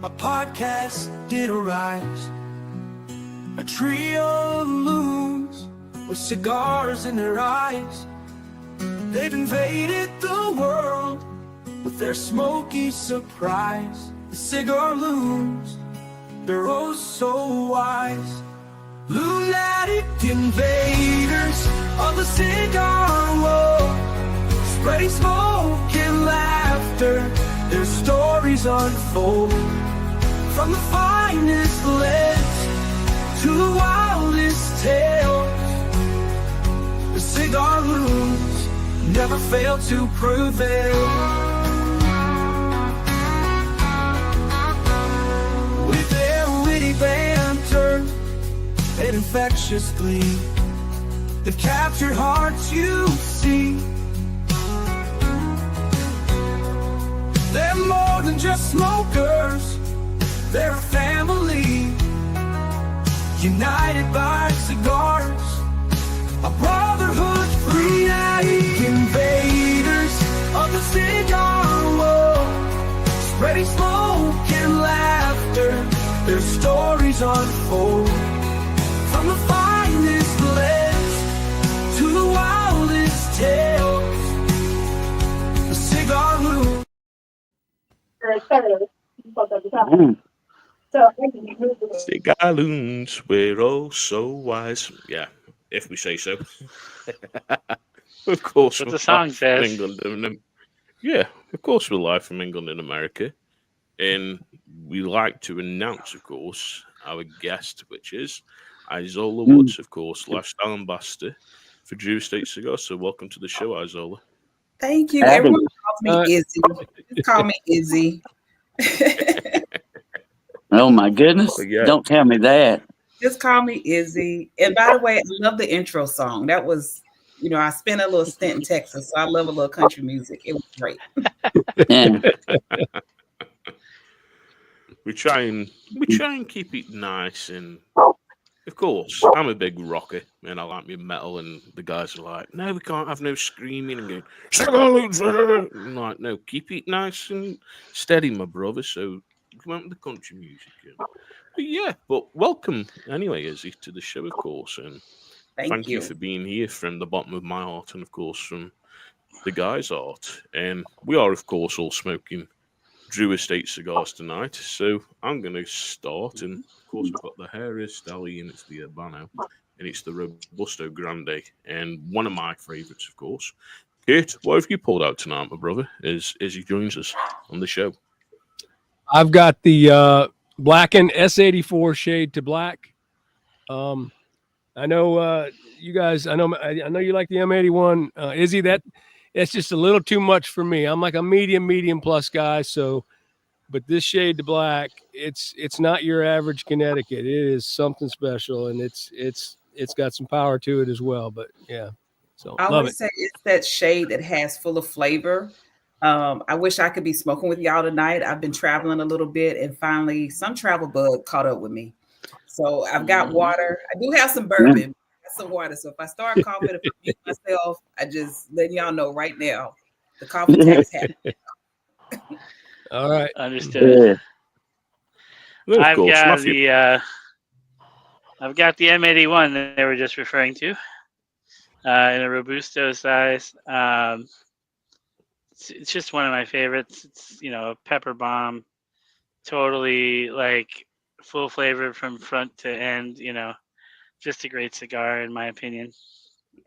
a podcast did arise. A trio of loons with cigars in their eyes. They've invaded the world with their smoky surprise. The Cigar Loons, they're oh so wise. Lunatic invaders of the cigar world, spreading smoke and laughter, their stories unfold. From the finest lips to the wildest tales, the Cigar Loons never fail to prevail. With their witty banter and infectious glee, they've captured hearts, you see. They're more than just smokers, they're a family, united by cigars, a brotherhood free. Invaders of the cigar world, spreading smoke and laughter, their stories unfold. From the finest lips to the wildest tales, the Cigar Loons. Cigar Loons, we're all so wise. Yeah, if we say so. Of course, what the song says. England yeah, of course, we're live from England and America. And we like to announce, of course, our guest, which is Izola Woods, of course, lifestyle ambassador for Drew Estate Cigars. So welcome to the show, Izola. Thank you. Everyone calls me Izzy. Just call me Izzy. Oh my goodness! Yeah. Don't tell me that. Just call me Izzy. And by the way, I love the intro song. That was, you know, I spent a little stint in Texas, so I love a little country music. It was great. Yeah. We try and keep it nice, and of course, I'm a big rocker, and I like my metal. And the guys are like, "No, we can't have no screaming and going." I'm like, "No, keep it nice and steady, my brother." So we went with the country music. But welcome anyway, Izzy, to the show, of course, and thank you for being here from the bottom of my heart, and of course from the guys' heart. And we are, of course, all smoking Drew Estate Cigars tonight. So I'm going to start, and of course we've got the Freestyle, and it's the Urbano, and it's the Robusto Grande, and one of my favourites, of course. Kurt, what have you pulled out tonight, my brother, as he joins us on the show? I've got the Blackened S84 shade to black. I know you guys. I know you like the M81, Izzy. That's just a little too much for me. I'm like a medium plus guy. So, but this shade to black, it's not your average Connecticut. It is something special, and it's got some power to it as well. But yeah, so I would say it's that shade that has full of flavor. I wish I could be smoking with y'all tonight. I've been traveling a little bit, and finally some travel bug caught up with me. So I've got water. I do have some bourbon, some water. So if I start coughing and mute myself, I just letting y'all know right now, the coffee tax happened. All right, understood. Yeah. I've got the M81 that they were just referring to in a Robusto size. It's just one of my favorites. It's, you know, a pepper bomb, totally like full flavor from front to end, you know, just a great cigar in my opinion.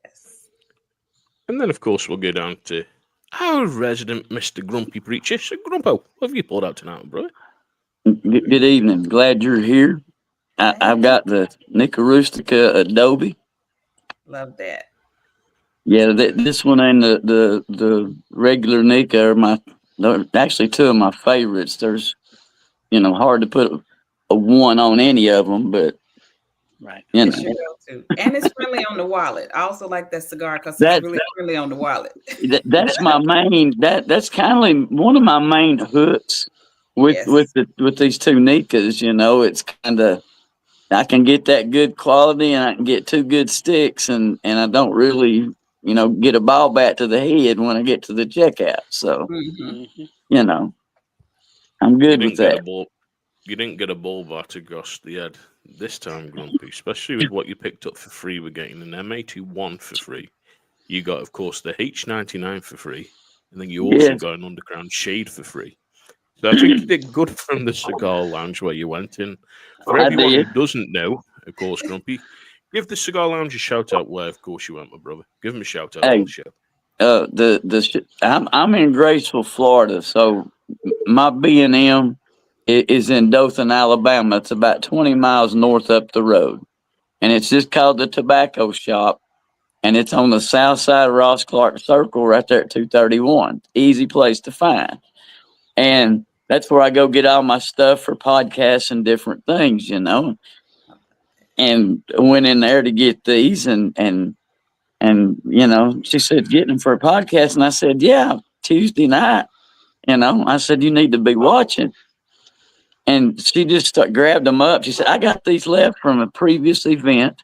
Yes. And then, of course, we'll go down to our resident Mr. Grumpy Preacher. So, Grumpo, what have you pulled out tonight, brother? Good evening. Glad you're here. I've got the Nicarustica Adobe. Love that. Yeah, this one and the regular Nika are actually two of my favorites. There's, you know, hard to put a one on any of them, but right, you know. It's your go-to. And it's friendly on the wallet. I also like that cigar because it's really friendly on the wallet. That's my main. That's kind of one of my main hooks with these two Nikas. You know, it's kind of, I can get that good quality and I can get two good sticks, and I don't really, you know, get a ball bat to the head when I get to the checkout. So, you know, I'm good with that. you didn't get a ball bat across the head this time, Grumpy, especially with what you picked up for free. We're getting an M81 for free. You got, of course, the H99 for free, and then you also Yes. got an underground shade for free. So I think you did good from the cigar lounge where you went in. For I everyone who did. doesn't know, of course, Grumpy, give the cigar lounge a shout out where, of course, you went, my brother. Give them a shout out on Hey, the show. I'm in Graceville, Florida, so my B&M is in Dothan, Alabama. It's about 20 miles north up the road, and it's just called the Tobacco Shop, and it's on the south side of Ross Clark Circle, right there at 231. Easy place to find, and that's where I go get all my stuff for podcasts and different things, you know. And went in there to get these, and you know, she said, "Getting them for a podcast," and I said, "Yeah, Tuesday night." You know, I said, "You need to be watching." And she just grabbed them up. She said, "I got these left from a previous event,"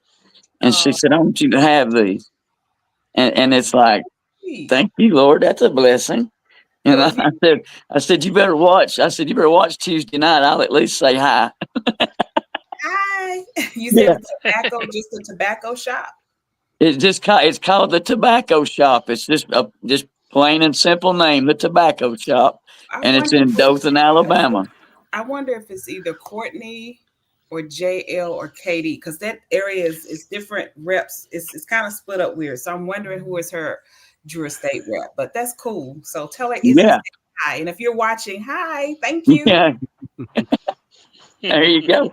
and she said, "I want you to have these." And it's like, thank you, Lord, that's a blessing. And I said, "You better watch." I said, "You better watch Tuesday night. I'll at least say hi." Hi. You Yeah. said tobacco, just a tobacco shop? It's called the Tobacco Shop. It's just plain and simple name, the Tobacco Shop, and it's in Dothan, Alabama. I wonder if it's either Courtney or JL or Katie, because that area is different reps. It's kind of split up weird. So I'm wondering who is her Drew Estate rep. But that's cool. So tell her Izzy Yeah. hi. And if you're watching, hi, thank you. Yeah. There you go.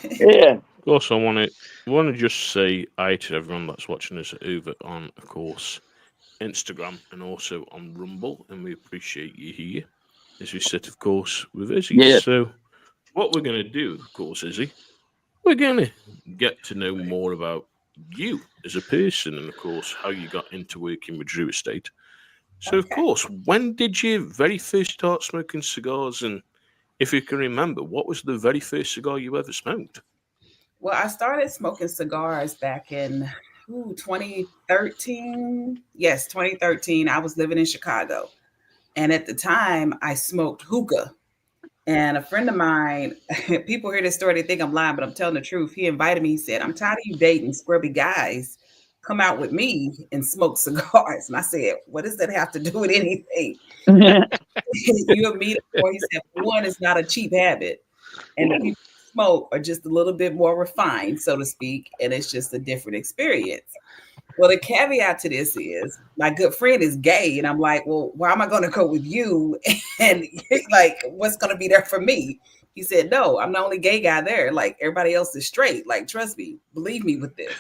Yeah. Of course, I want to just say hi to everyone that's watching us over on, of course, Instagram and also on Rumble, and we appreciate you here as we sit, of course, with Izzy. Yeah. So, what we're going to do, of course, Izzy, we're going to get to know more about you as a person and, of course, how you got into working with Drew Estate. So, of course, when did you very first start smoking cigars? And if you can remember, what was the very first cigar you ever smoked? Well, I started smoking cigars back in 2013. Yes, 2013. I was living in Chicago. And at the time, I smoked hookah. And a friend of mine, people hear this story, they think I'm lying, but I'm telling the truth. He invited me. He said, "I'm tired of you dating scrubby guys. Come out with me and smoke cigars." And I said, "What does that have to do with anything?" You and me, before. He said, "One, is not a cheap habit. And the people who smoke are just a little bit more refined, so to speak. And it's just a different experience." Well, the caveat to this is my good friend is gay. And I'm like, "Well, why am I going to go with you?" And he's like, "What's going to be there for me?" He said, "No, I'm the only gay guy there. Like, everybody else is straight. Like, trust me, believe me with this."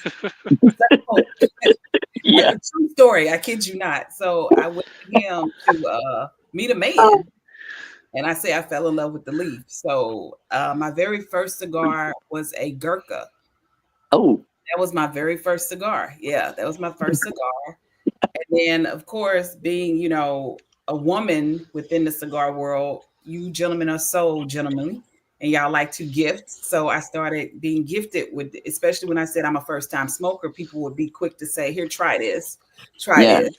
Yeah. Like a true story. I kid you not. So I went with him to meet a man. And I say I fell in love with the leaf. So my very first cigar was a Gurkha. Oh. That was my very first cigar. Yeah, that was my first cigar. And then, of course, being, you know, a woman within the cigar world, you gentlemen are so gentlemanly and y'all like to gift. So I started being gifted with, especially when I said I'm a first time smoker, people would be quick to say, "Here, try this, try Yeah. this."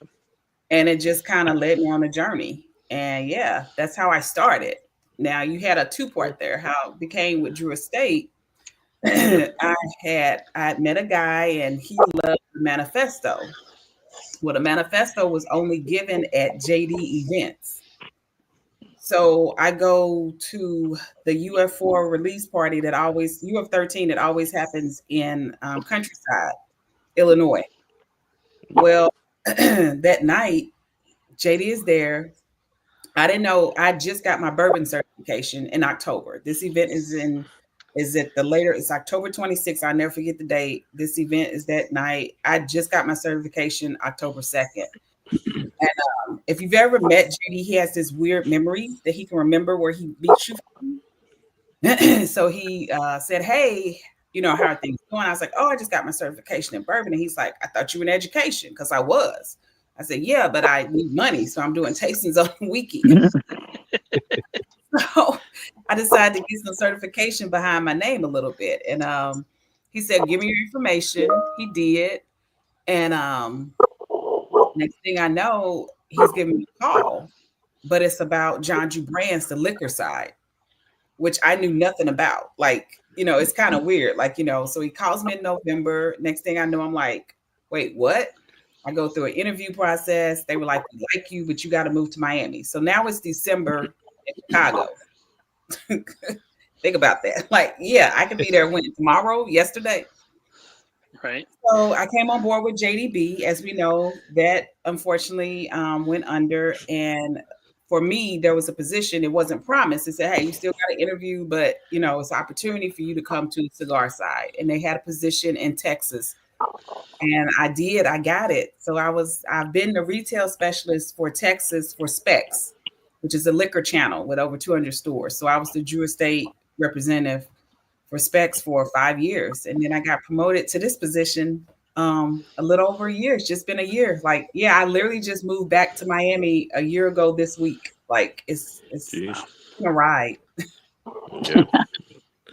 And it just kind of led me on a journey. And yeah, that's how I started. Now you had a two-part there, how it became with Drew Estate. I had met a guy and he loved the manifesto. Well, the manifesto was only given at JD events. So I go to the UF4 release party that always, UF13, that always happens in Countryside, Illinois. Well, that night, JD is there. I didn't know. I just got my bourbon certification in October. This event it's October 26th. I'll never forget the date. This event is that night. I just got my certification October 2nd. And if you've ever met JD, he has this weird memory that he can remember where he meets you from. So he said, "Hey, you know, how are things going?" I was like, "Oh, I just got my certification in bourbon." And he's like, "I thought you were in education," because I was. I said, "Yeah, but I need money, so I'm doing tastings on the weekend." So I decided to get some certification behind my name a little bit. And he said, "Give me your information." He did. And next thing I know, he's giving me a call, but it's about John Ju Brands, the liquor side. which I knew nothing about. Like, it's kind of weird. Like, so he calls me in November. Next thing I know, I'm like, wait, what? I go through an interview process. They were like, we like you, but you got to move to Miami. So now it's December in Chicago. Think about that. Like, yeah, I could be there tomorrow, yesterday. Right. So I came on board with JDB. As we know, that unfortunately went under. And for me, there was a position. It wasn't promised. It said, hey, you still got to interview, but, it's an opportunity for you to come to the cigar side. And they had a position in Texas. And I got it. So I've been the retail specialist for Texas for Specs, which is a liquor channel with over 200 stores. So I was the Drew Estate representative for Specs for 5 years. And then I got promoted to this position a little over a year. It's just been a year. Like, yeah, I literally just moved back to Miami a year ago this week. Like, it's been a ride. Yeah.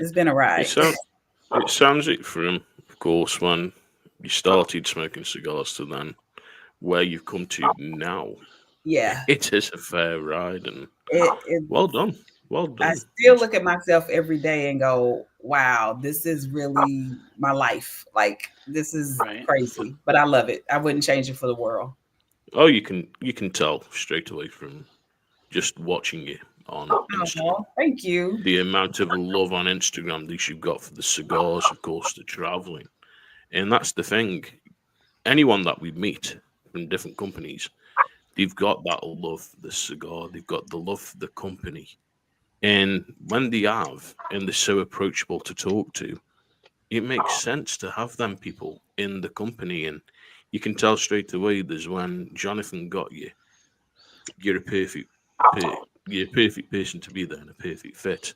It's been a ride. It sounds it from, of course, when you started smoking cigars to then where you've come to now. Yeah. It is a fair ride, and well done. Well done. I still look at myself every day and go, wow, this is really my life. Like, this is crazy, but I love it. I wouldn't change it for the world. Oh, you can tell straight away from just watching it on Instagram. Thank you. The amount of love on Instagram that you've got for the cigars, of course, the traveling. And that's the thing. Anyone that we meet from different companies, they've got that love for the cigar. They've got the love for the company. And when they have, and they're so approachable to talk to, it makes sense to have them people in the company. And you can tell straight away there's when Jonathan got you, you're a perfect person to be there and a perfect fit.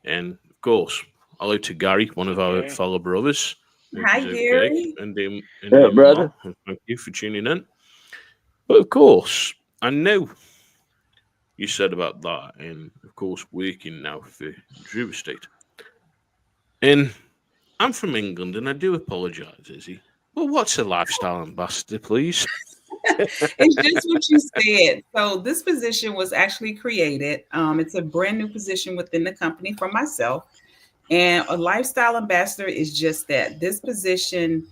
And of course, hello to Gary, one of our fellow brothers. Hi, Gary. And brother. Thank you for tuning in. But of course, I know you said about that, and of course, working now for Drew Estate. And I'm from England, and I do apologise, Izzy. Well, what's a lifestyle ambassador, please? It's just what you said. So this position was actually created. It's a brand new position within the company for myself. And a lifestyle ambassador is just that. This position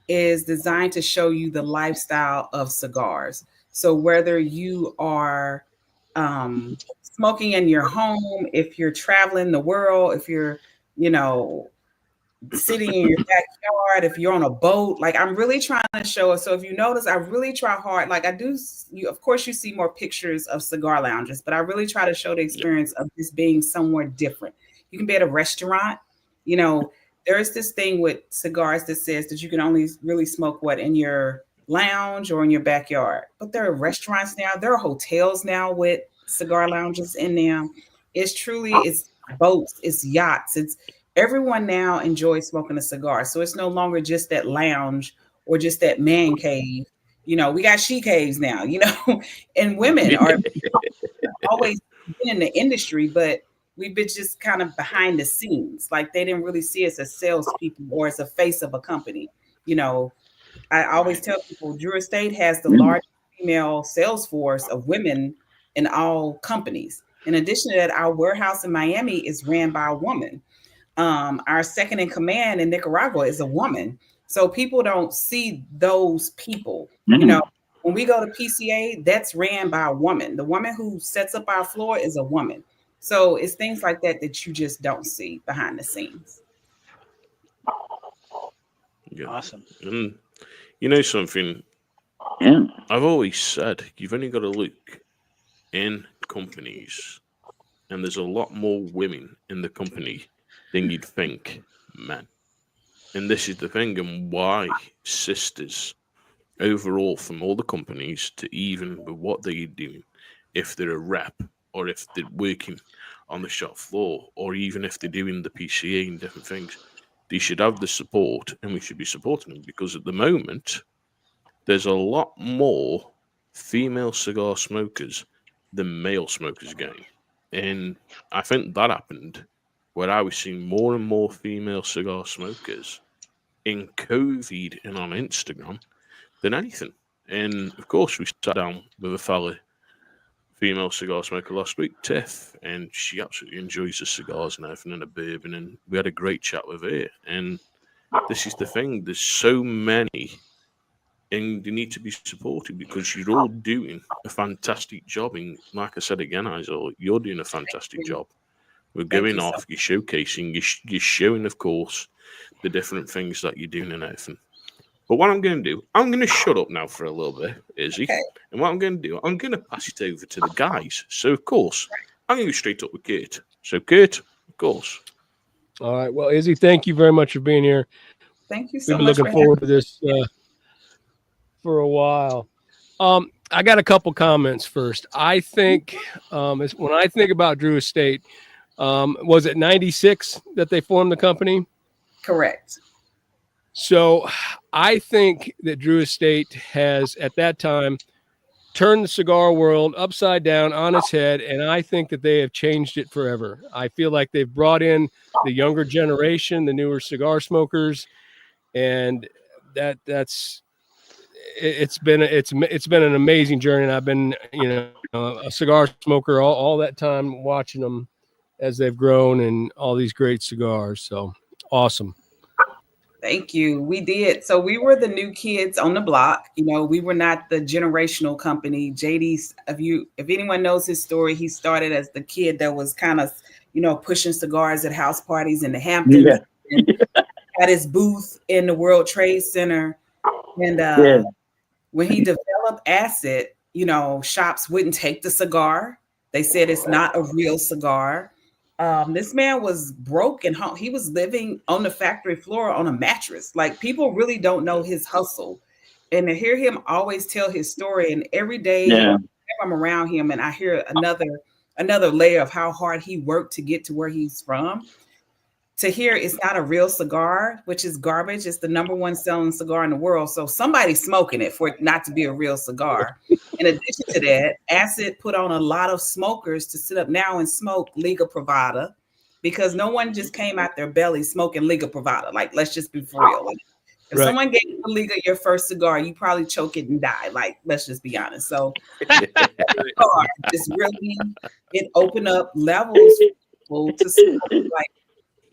is designed to show you the lifestyle of cigars. So whether you are smoking in your home, if you're traveling the world, if you're, sitting in your backyard, if you're on a boat, like I'm really trying to show us. So if you notice, I really try hard. Like I do, of course, you see more pictures of cigar lounges, but I really try to show the experience of this being somewhere different. You can be at a restaurant. There's this thing with cigars that says that you can only really smoke in your lounge or in your backyard. But there are restaurants now. There are hotels now with cigar lounges in them. It's boats, it's yachts, it's everyone now enjoys smoking a cigar. So it's no longer just that lounge or just that man cave. We got she caves now, and women are always been in the industry, but we've been just kind of behind the scenes. Like they didn't really see us as salespeople or as a face of a company. I always tell people Drew Estate has the largest female sales force of women in all companies. In addition to that, our warehouse in Miami is ran by a woman. Our second in command in Nicaragua is a woman. So people don't see those people. When we go to PCA, that's ran by a woman. The woman who sets up our floor is a woman. So it's things like that you just don't see behind the scenes. Yeah. Awesome. And you know something? Yeah. I've always said you've only got to look in companies, and there's a lot more women in the company than you'd think, men. And this is the thing, and why sisters overall from all the companies to even with what they're doing, if they're a rep or if they're working on the shop floor or even if they're doing the PCA and different things, they should have the support and we should be supporting them, because at the moment there's a lot more female cigar smokers than male smokers getting. And I think that happened where I was seeing more and more female cigar smokers in COVID and on Instagram than anything. And of course, we sat down with a fella female cigar smoker last week, Tiff, and she absolutely enjoys the cigars and everything and a bourbon, and we had a great chat with her. And this is the thing: there's so many, and they need to be supported because you're all doing a fantastic job. And like I said again, Izola, you're doing a fantastic job. We're going off, you're showcasing, you're showing, of course, the different things that you're doing and everything. But what I'm going to do, I'm going to shut up now for a little bit, Izzy. Okay. And what I'm going to do, I'm going to pass it over to the guys. So, of course, I'm going to go straight up with Kurt. So, Kurt, of course. All right. Well, Izzy, thank you very much for being here. Thank you so much. We've been looking forward to this for a while. I got a couple comments first. I think when I think about Drew Estate, was it 96 that they formed the company? Correct. So I think that Drew Estate has, at that time, turned the cigar world upside down on its head, and I think that they have changed it forever. I feel like they've brought in the younger generation, the newer cigar smokers, and it's been an amazing journey. And I've been, a cigar smoker all that time, watching them as they've grown and all these great cigars. So awesome. Thank you. We did. So we were the new kids on the block. We were not the generational company. JD, if anyone knows his story, he started as the kid that was kind of, pushing cigars at house parties in the Hamptons. Yeah. And had his booth in the World Trade Center. And when he developed Acid, shops wouldn't take the cigar. They said it's not a real cigar. This man was broke and he was living on the factory floor on a mattress. Like, people really don't know his hustle. And to hear him always tell his story, and every day I'm around him and I hear another layer of how hard he worked to get to where he's from. To hear it's not a real cigar, which is garbage. It's the #1 selling cigar in the world. So somebody's smoking it for it not to be a real cigar. In addition to that, Acid put on a lot of smokers to sit up now and smoke Liga Privada, because no one just came out their belly smoking Liga Privada. Like, let's just be for real. Like, if someone gave you Liga your first cigar, you probably choke it and die. Like, let's just be honest. So it opened up levels for people to smoke. Like,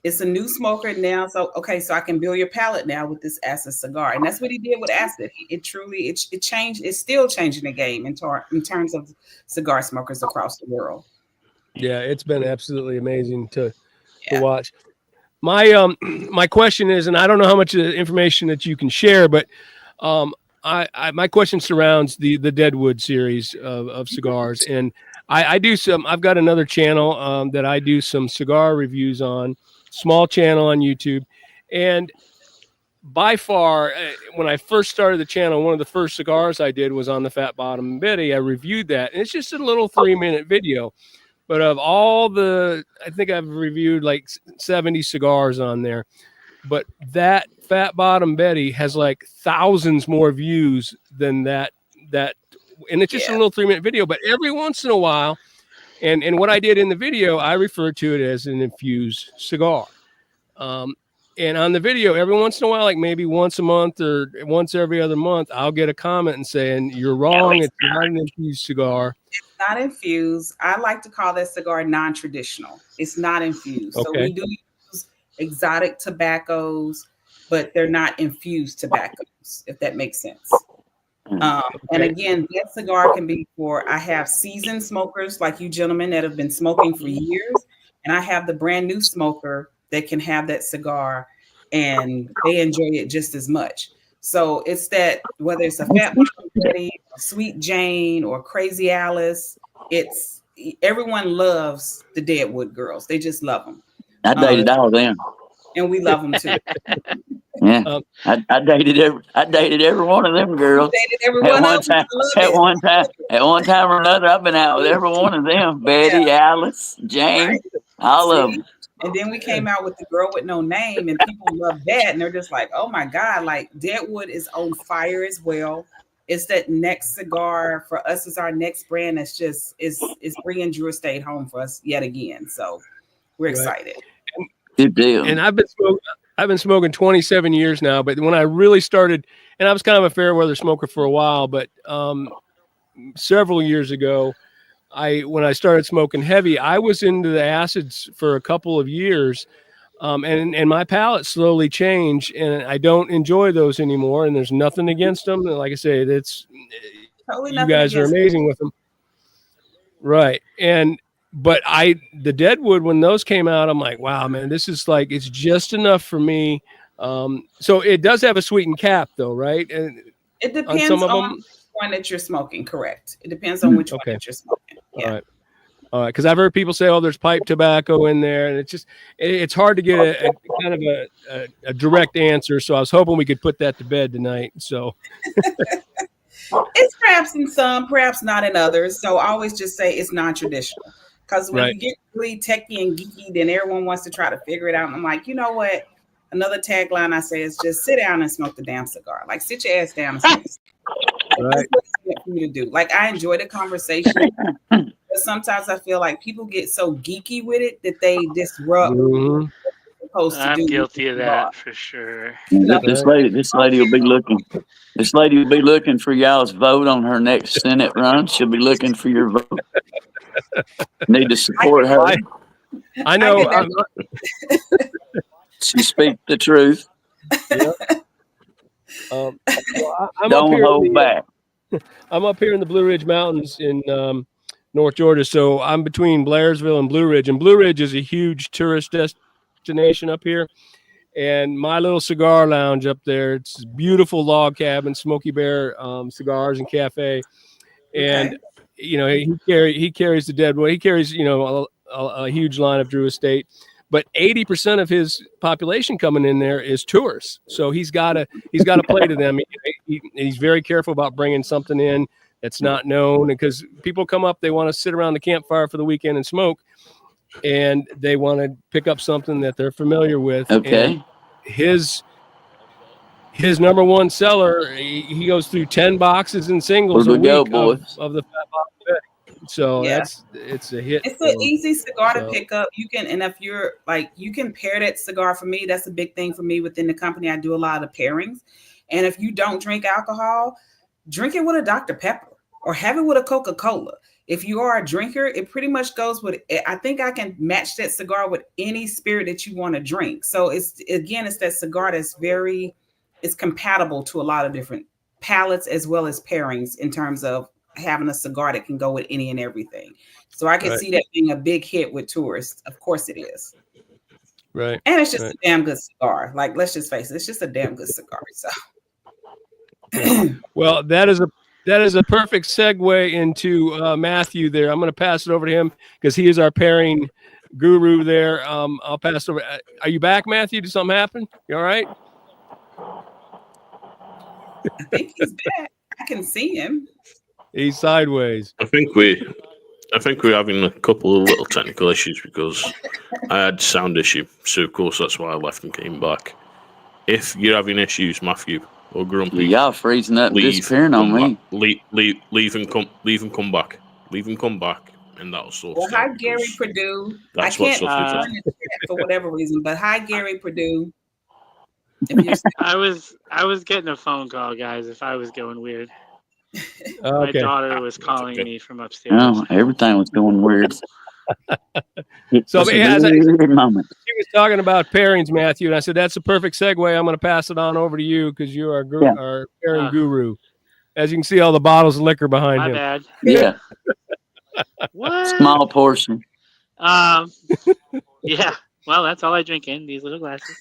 it's a new smoker now. So I can build your palate now with this Acid cigar. And that's what he did with Acid. It changed. It's still changing the game in terms of cigar smokers across the world. Yeah, it's been absolutely amazing to watch. My question is, and I don't know how much information that you can share, but my question surrounds the Deadwood series of cigars. And I've got another channel that I do some cigar reviews on. Small channel on YouTube. And by far, when I first started the channel, one of the first cigars I did was on the Fat Bottom Betty. I reviewed that, and it's just a little 3-minute video. But of all I think I've reviewed like 70 cigars on there. But that Fat Bottom Betty has like thousands more views than that. And it's just a little 3-minute video. But every once in a while, and what I did in the video, I referred to it as an infused cigar. And on the video, every once in a while, like maybe once a month or once every other month, I'll get a comment and saying, "You're wrong. It's not an infused cigar." It's not infused. I like to call that cigar non-traditional. It's not infused. Okay. So we do use exotic tobaccos, but they're not infused tobaccos, if that makes sense. And again, that cigar can be I have seasoned smokers like you gentlemen that have been smoking for years, and I have the brand new smoker that can have that cigar and they enjoy it just as much. So it's that, whether it's a Fat Bottom Betty, Sweet Jane, or Crazy Alice, everyone loves the Deadwood girls. They just love them. I dated all of them. And we love them too. Yeah, I dated every one of them girls. Dated every one of them. At one time or another, I've been out with every one of them. Betty, Alice, Jane, all of them. And then we came out with the girl with no name, and people love that, and they're just like, "Oh my God!" Like, Deadwood is on fire as well. It's that next cigar for us. Is our next brand that's just is bringing Drew Estate home for us yet again. So we're excited. Good deal. And I've been smoking 27 years now, but when I really started, and I was kind of a fair weather smoker for a while, but several years ago, when I started smoking heavy, I was into the acids for a couple of years. And my palate slowly changed, and I don't enjoy those anymore. And there's nothing against them. And like I say, Totally you nothing guys are against it. amazing with them, right? But the Deadwood, when those came out, I'm like, wow, man, this is like, it's just enough for me. So it does have a sweetened cap, though, right? And It depends on some of on them. which one that you're smoking. Correct. It depends on which one Okay. that you're smoking. Yeah. All right, because I've heard people say, "Oh, there's pipe tobacco in there," and it's hard to get a kind of a direct answer. So I was hoping we could put that to bed tonight. So It's perhaps in some, perhaps not in others. So I always just say it's non-traditional. Because when Right. you get really techie and geeky, then everyone wants to try to figure it out. And I'm like, you know what? Another tagline I say is just sit down and smoke the damn cigar. Like, sit your ass down and smoke the cigar. Right. That's what it's meant for you to do. Like, I enjoy the conversation. But sometimes I feel like people get so geeky with it that they disrupt Mhm. what they're supposed to I'm do. guilty of that for sure. This lady will be looking. This lady will be looking for y'all's vote on her next Senate run. She'll be looking for your vote. Need to support her. I know. I get She speaks the truth. Yeah. I'm Don't up here hold back. I'm up here in the Blue Ridge Mountains in North Georgia. So I'm between Blairsville and Blue Ridge. And Blue Ridge is a huge tourist destination up here. And my little cigar lounge up there, it's a beautiful log cabin, Smoky Bear Cigars and Cafe. And, you know, he carries the Deadwood. He carries, you know, a huge line of Drew Estate. But 80% of his population coming in there is tourists. So he's got to play to them. He's very careful about bringing something in that's not known, because people come up, they want to sit around the campfire for the weekend and smoke, and they want to pick up something that they're familiar with. Okay. And his number one seller, he goes through 10 boxes and singles Where a we go, week boys? of the Fat Bob Betty. So Yeah. it's a hit. It's an easy cigar to So- pick up. You can, and if you're like, you can pair that cigar. For me, that's a big thing for me within the company. I do a lot of pairings. And if you don't drink alcohol, drink it with a Dr. Pepper or have it with a Coca-Cola. If you are a drinker, it pretty much goes with, I think I can match that cigar with any spirit that you want to drink. So it's that cigar that's it's compatible to a lot of different palates as well as pairings in terms of having a cigar that can go with any and everything. So I can see that being a big hit with tourists. Of course it is. Right. And it's just a damn good cigar. Like, let's just face it, it's just a damn good cigar. So well, that is a perfect segue into Matthew there. I'm going to pass it over to him because he is our pairing guru there. I'll pass over. Are you back, Matthew? Did something happen? You all right? I think he's back. I can see him. He's sideways. I think we're having a couple of little technical issues because I had sound issue. So of course that's why I left and came back. If you're having issues, Matthew or Grumpy, Y'all freezing up and disappearing on me. Leave and come back. Leave and come back, and that'll sort. Well, hi Gary Purdue. I can't turn the chat for whatever reason, but hi Gary Purdue. I was getting a phone call, guys. If I was going weird, my Okay. daughter was calling me from upstairs. Oh, everything was going weird. So It's a as weird moment. he was talking about pairings, Matthew, and I said that's a perfect segue. I'm going to pass it on over to you because you're our pairing guru. As you can see, all the bottles of liquor behind My him. bad. Yeah, What? small portion. Yeah. Well, that's all I drink in these little glasses.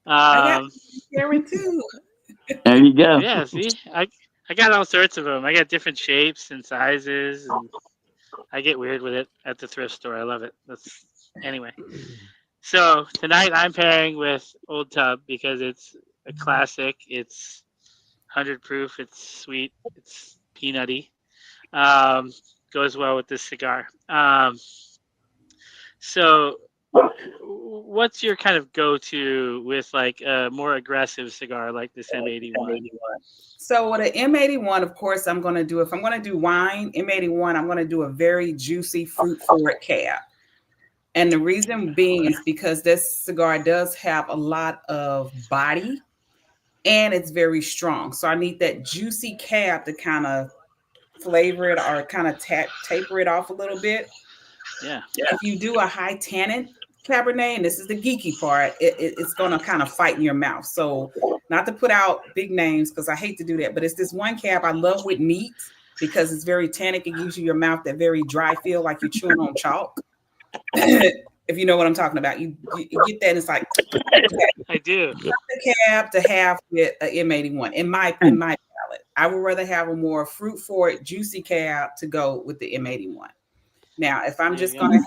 I got Gary too. There you go. Yeah. See, I got all sorts of them. I got different shapes and sizes, and I get weird with it at the thrift store. I love it. Anyway. So tonight I'm pairing with Old Tub because it's a classic. It's 100 proof. It's sweet. It's peanutty. Goes well with this cigar. So what's your kind of go-to with like a more aggressive cigar like this M81? So with an M81, of course, if I'm going to do wine, M81, I'm going to do a very juicy fruit forward cab. And the reason being is because this cigar does have a lot of body and it's very strong. So I need that juicy cab to kind of flavor it or kind of taper it off a little bit. Yeah. If you do a high tannin Cabernet, and this is the geeky part, it's going to kind of fight in your mouth. So not to put out big names because I hate to do that, but it's this one cab I love with meat because it's very tannic. It gives you your mouth that very dry feel like you're chewing on chalk. If you know what I'm talking about, you get that and it's like, I do. the cab to have with an M81 in my palate. I would rather have a more fruit forward, juicy cab to go with the M81. Now, if I'm just going to have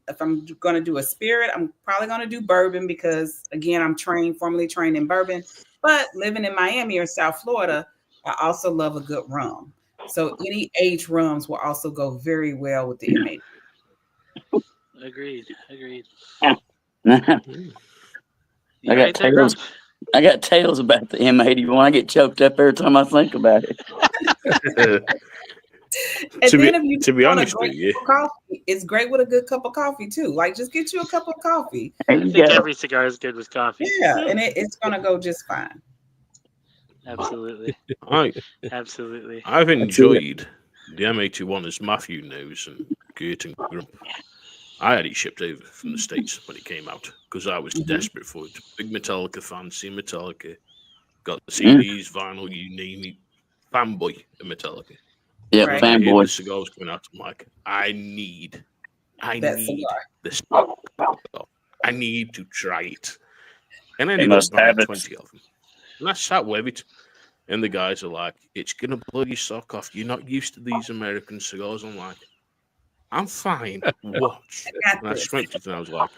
if I'm going to do a spirit, I'm probably going to do bourbon because, again, I'm formally trained in bourbon. But living in Miami or South Florida, I also love a good rum. So any aged rums will also go very well with the M81. Agreed. I got tales about the M81. I get choked up every time I think about it. And to be honest with you, coffee, it's great with a good cup of coffee too. Like, just get you a cup of coffee. I think every cigar is good with coffee. Yeah, and it's gonna go just fine. Absolutely. Absolutely. I've enjoyed the M81, as Matthew knows, and Kurt and Grump. I had it shipped over from the States when it came out because I was desperate for it. Big Metallica fan, seen Metallica, got the CDs, vinyl, you name it. Fanboy of Metallica. Yeah, Right. fanboy. The cigars coming out. I'm like, I need this. I need to try it. And I ended up buying 20 of them. And I sat with it. And the guys are like, it's going to blow your sock off. You're not used to these American cigars. I'm like, I'm fine. Watch. And I smoked it and I was like,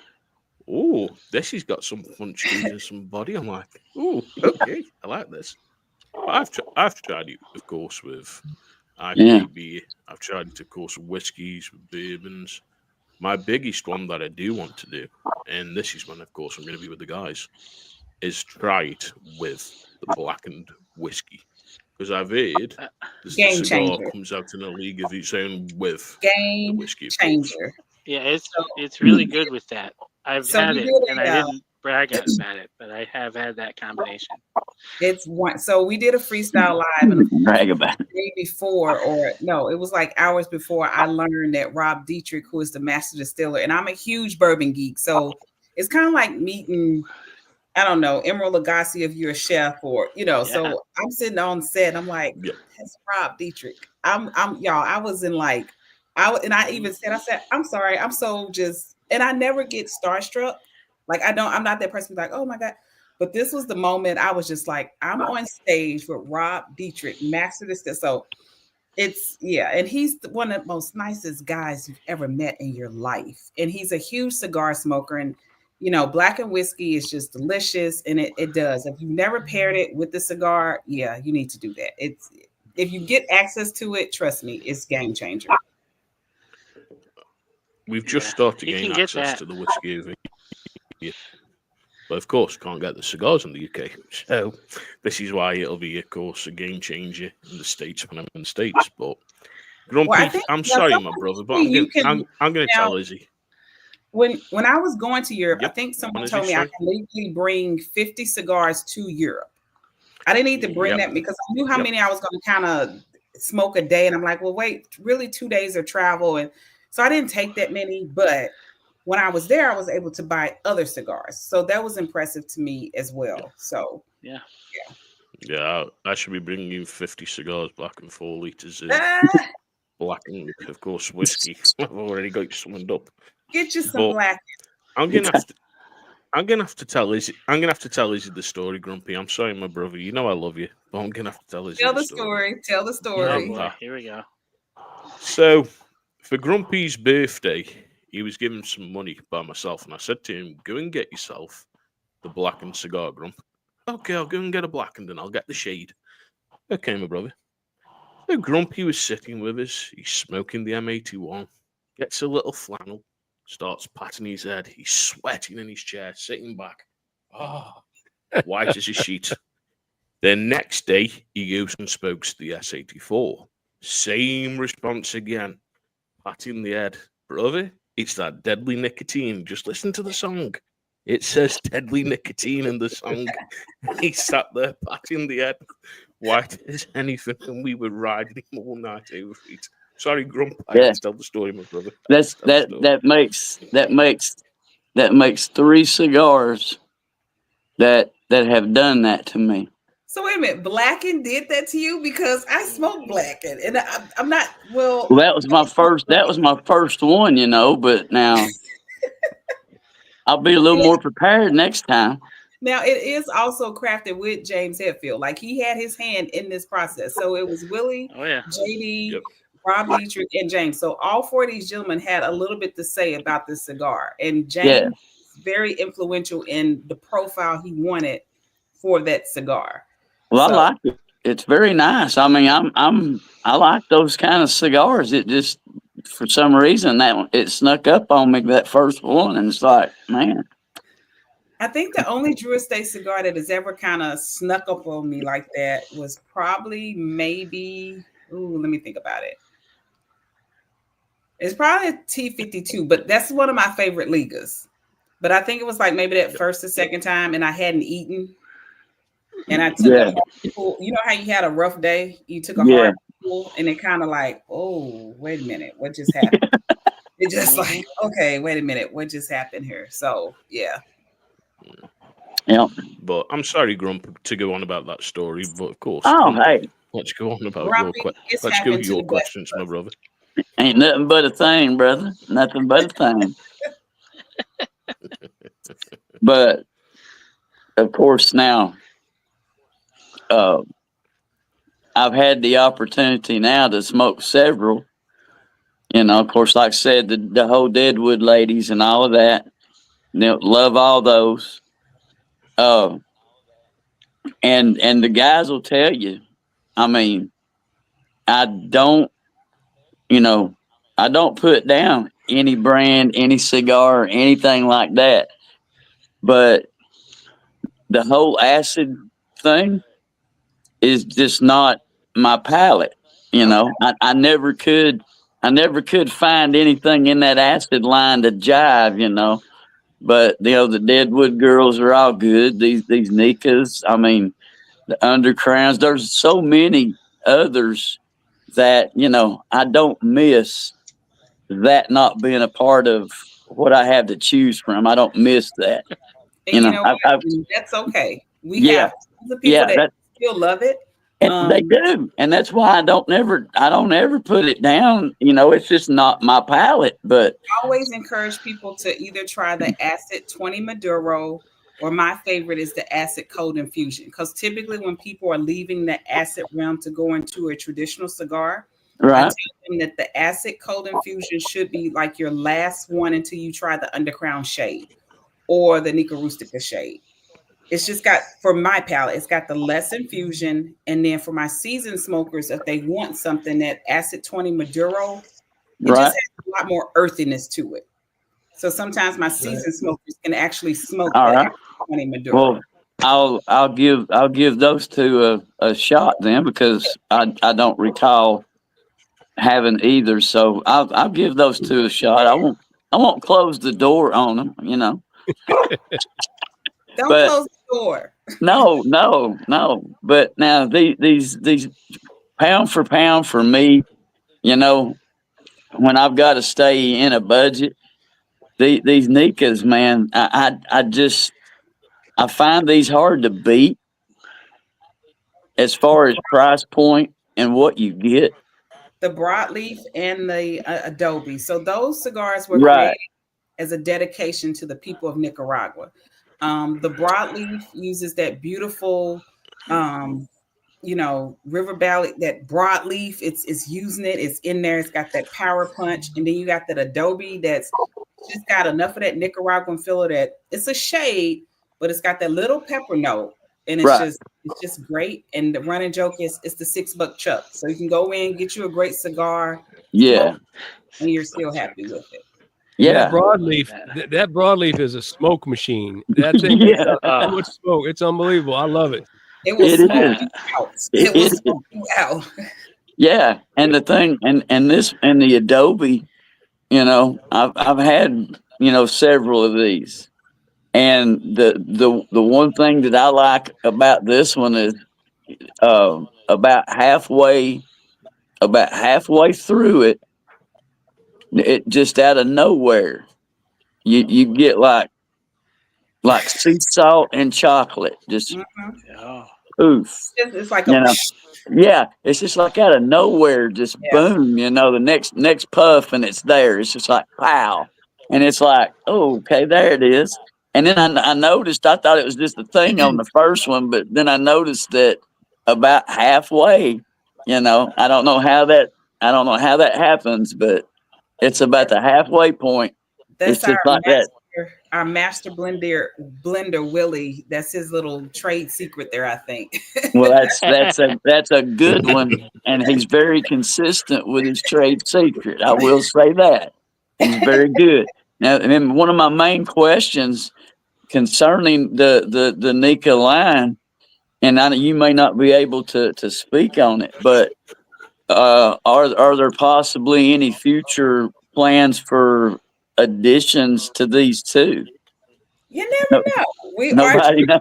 oh, this has got some punch to it and some body. I'm like, oh, okay. I like this. But I've tried it, of course, with IPA beer. I've tried it, of course, with whiskeys, with bourbons. My biggest one that I do want to do, and this is when, of course, I'm going to be with the guys, is try it with the blackened whiskey. Because I've heard the cigar comes out in a league of its own with the whiskey. Changer. Yeah, it's really good with that. I've had it, and I didn't brag about it, but I have had that combination. It's one. So we did a freestyle live and brag about it. The day before, or no, it was like hours before I learned that Rob Dietrich, who is the master distiller, and I'm a huge bourbon geek, so it's kind of like meeting, I don't know, Emerald Lagasse if you're a chef, or So I'm sitting on set, I'm like, that's Rob Dietrich. I'm y'all. I was in like, I even said, I'm sorry, I'm so just, and I never get starstruck. Like I'm not that person who's like, oh my God. But this was the moment I was just like, I'm on stage with Rob Dietrich, master distiller. So it's, and he's one of the most nicest guys you've ever met in your life. And he's a huge cigar smoker. And, blackened whiskey is just delicious. And it does. If you've never paired it with the cigar, you need to do that. If you get access to it, trust me, it's game changer. We've just started getting access to the whiskey over here. But of course, can't get the cigars in the UK. So this is why it'll be, of course, a game changer in the States when I'm in the States. But Grumpy, I'm sorry, my brother, but I'm going to tell Izzy. When I was going to Europe, I think someone told me I can legally bring 50 cigars to Europe. I didn't need to bring that because I knew how many I was going to kind of smoke a day. And I'm like, well, wait, really 2 days of travel. And so I didn't take that many, but when I was there, I was able to buy other cigars. So that was impressive to me as well. So, Yeah, I should be bringing you 50 cigars, black and 4 liters of black and, of course, whiskey. I've already got you summoned up. Get you some black. I'm gonna have to tell Izzy. I'm gonna have to tell Izzy the story, Grumpy. I'm sorry, my brother. You know I love you, but I'm gonna have to tell Izzy. Tell the story. Tell the story. Here we go. So, for Grumpy's birthday, he was given some money by myself, and I said to him, "Go and get yourself the blackened cigar, Grump." Okay, I'll go and get a blackened, and I'll get the shade. Okay, my brother. So Grumpy was sitting with us. He's smoking the M81. Gets a little flannel. Starts patting his head. He's sweating in his chair, sitting back. White as a sheet. Then next day, he goes and smokes the S84. Same response again. Patting the head. Brother, it's that deadly nicotine. Just listen to the song. It says deadly nicotine in the song. He sat there patting the head, white as anything, and we were riding him all night over it. Sorry, Grump. I Yeah. have to tell the story, my brother. That makes 3 cigars that have done that to me. So wait a minute, Blacken did that to you? Because I smoke Blacken, and I'm not well. Well, that was my first. That was my first one, you know. But now I'll be a little more prepared next time. Now it is also crafted with James Hetfield. Like he had his hand in this process. So it was Willie, JD, Yep. Rob Dietrich, and James. So all 4 of these gentlemen had a little bit to say about this cigar. And James is very influential in the profile he wanted for that cigar. Well, So- I like it. It's very nice. I mean, I like those kind of cigars. It just, for some reason, it snuck up on me, that first one, and it's like, man. I think the only Drew Estate cigar that has ever kind of snuck up on me like that was probably maybe, let me think about it. It's probably a T52, but that's one of my favorite Ligas. But I think it was like maybe that first or second time, and I hadn't eaten. And I took a hard pull. You know how you had a rough day? You took a hard pull, and it kind of like, oh, wait a minute, what just happened? It just like, okay, wait a minute, what just happened here? So, yeah. Yeah. But I'm sorry, Grump, to go on about that story. But of course, Hey, let's go on about Grumpy, let's go to your questions, my brother. ain't nothing but a thing, brother. Nothing but a thing. But of course, now I've had the opportunity now to smoke several. You know, of course, like I said, the whole Deadwood ladies and all of that. Love all those. And the guys will tell you, I mean, I don't put down any brand, any cigar, or anything like that. But the whole acid thing is just not my palate. You know, I never could find anything in that acid line to jive, you know. But the Deadwood girls are all good. These Nikas, I mean, the Undercrowns. There's so many others that I don't miss that not being a part of what I have to choose from. I don't miss that. And that's okay. We have the people that still love it. And they do, and that's why I don't ever put it down. It's just not my palate. But I always encourage people to either try the Acid 20 Maduro, or my favorite is the Acid Cold Infusion. Because typically when people are leaving the acid realm to go into a traditional cigar, I tell them that the Acid Cold Infusion should be like your last one until you try the Undercrown shade or the Nica Rustica shade. It's just got, for my palate, it's got the less infusion. And then for my seasoned smokers, if they want something, that Acid 20 Maduro, it just has a lot more earthiness to it. So sometimes my seasoned smokers can actually smoke that Acid 20 Maduro. Well, I'll give those two a shot then, because I don't recall having either. So I'll give those two a shot. I won't close the door on them, Don't close the door. No. But now these pound for pound for me, when I've got to stay in a budget, these Nikas, man, I find these hard to beat as far as price point and what you get. The broadleaf and the Adobe. So those cigars were created as a dedication to the people of Nicaragua. The broadleaf uses that beautiful, river valley, that broadleaf. It's using it. It's in there. It's got that power punch. And then you got that Adobe that's just got enough of that Nicaraguan filler that it's a shade, but it's got that little pepper note. And it's just great. And the running joke is it's the $6 chuck. So you can go in, get you a great cigar. Yeah. And you're still happy with it. Yeah, that broadleaf is a smoke machine. That thing is so much smoke. It's unbelievable. I love it. It will smoke you out. It will smoke you out. Yeah, and the thing, and the Adobe, I've had several of these, and the one thing that I like about this one is about halfway through it, it just out of nowhere, you get like sea salt and chocolate, just Oh. oof. It's like You a know, yeah, it's just like out of nowhere, just boom. You know, the next puff and it's there. It's just like wow, and it's like, oh, okay, there it is. And then I noticed, I thought it was just a thing on the first one, but then I noticed that about halfway, you know, I don't know how that happens, but it's about the halfway point. That's It's just like that. our master blender Willie. That's his little trade secret there, I think. Well, that's a good one, and he's very consistent with his trade secret. I will say that he's very good. Now, and one of my main questions concerning the Nika line, and you may not be able to speak on it, but are there possibly any future plans for additions to these two? You never know. Nobody knows.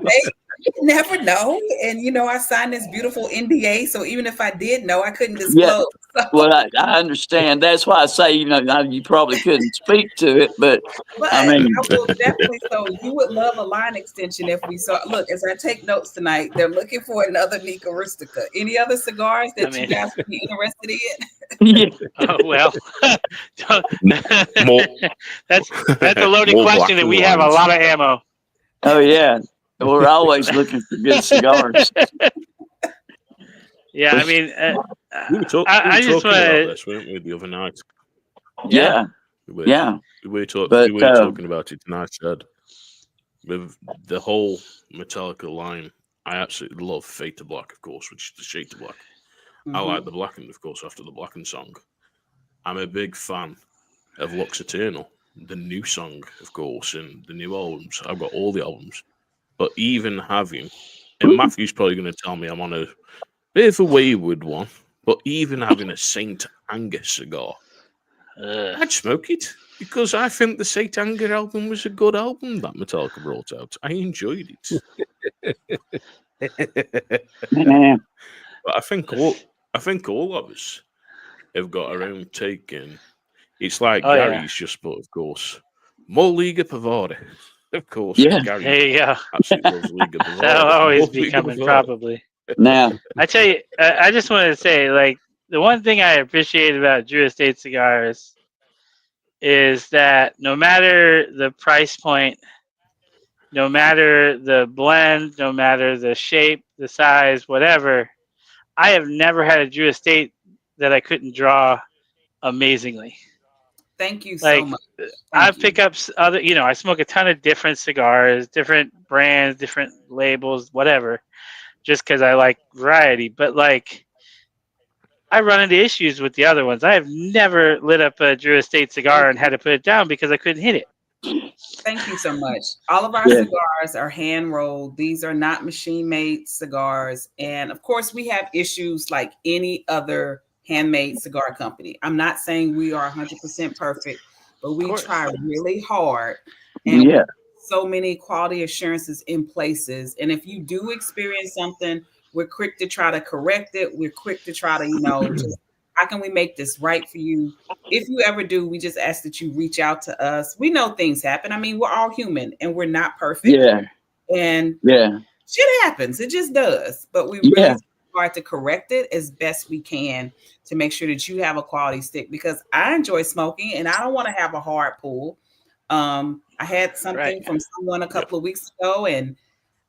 You never know. And I signed this beautiful NDA, so even if I did know, I couldn't disclose. Yeah. Well, I understand. That's why I say, you probably couldn't speak to it, but I mean, I will definitely. So you would love a line extension if we saw. Look, as I take notes tonight, they're looking for another Nika Rustica. Any other cigars that you guys would be interested in? Yeah. Oh well, More, that's a loaded more question, and we have a lot of ammo. Oh yeah, we're always looking for good cigars. Yeah, I mean, we were talking I just about want this, weren't we, the other night? Yeah. We were talking about it, and I said, with the whole Metallica line, I absolutely love Fade to Black, of course, which is the shade to black. I like the Blackened, of course, after the Blackened song. I'm a big fan of Lux Eternal, the new song, of course, and the new albums. I've got all the albums. But even having, and Matthew's probably going to tell me I'm on a bit of a wayward one, but even having a Saint Anger cigar, I'd smoke it, because I think the Saint Anger album was a good album that Metallica brought out. I enjoyed it. But I think all of us have got our own take in. It's like Gary's just put, of course, more Liga Privada. Of course, Yeah. Gary Hey, yeah. absolutely loves Liga Privada. That'll always More be Liga coming, Privada. probably. Now, I tell you, I just wanted to say, like, the one thing I appreciate about Drew Estate Cigars is that no matter the price point, no matter the blend, no matter the shape, the size, whatever, I have never had a Drew Estate that I couldn't draw amazingly. Thank you so much. I pick up other, I smoke a ton of different cigars, different brands, different labels, whatever, just because I like variety. But like, I run into issues with the other ones. I have never lit up a Drew Estate cigar and had to put it down because I couldn't hit it. Thank you so much. All of our cigars are hand rolled. These are not machine made cigars. And of course, we have issues like any other handmade cigar company. I'm not saying we are 100% perfect, but we try really hard. And so many quality assurances in places. And if you do experience something, we're quick to try to correct it. We're quick to try to, just how can we make this right for you? If you ever do, we just ask that you reach out to us. We know things happen. I mean, we're all human and we're not perfect. Yeah. And shit happens. It just does. But we really try to correct it as best we can to make sure that you have a quality stick, because I enjoy smoking and I don't want to have a hard pull. I had something from someone a couple of weeks ago and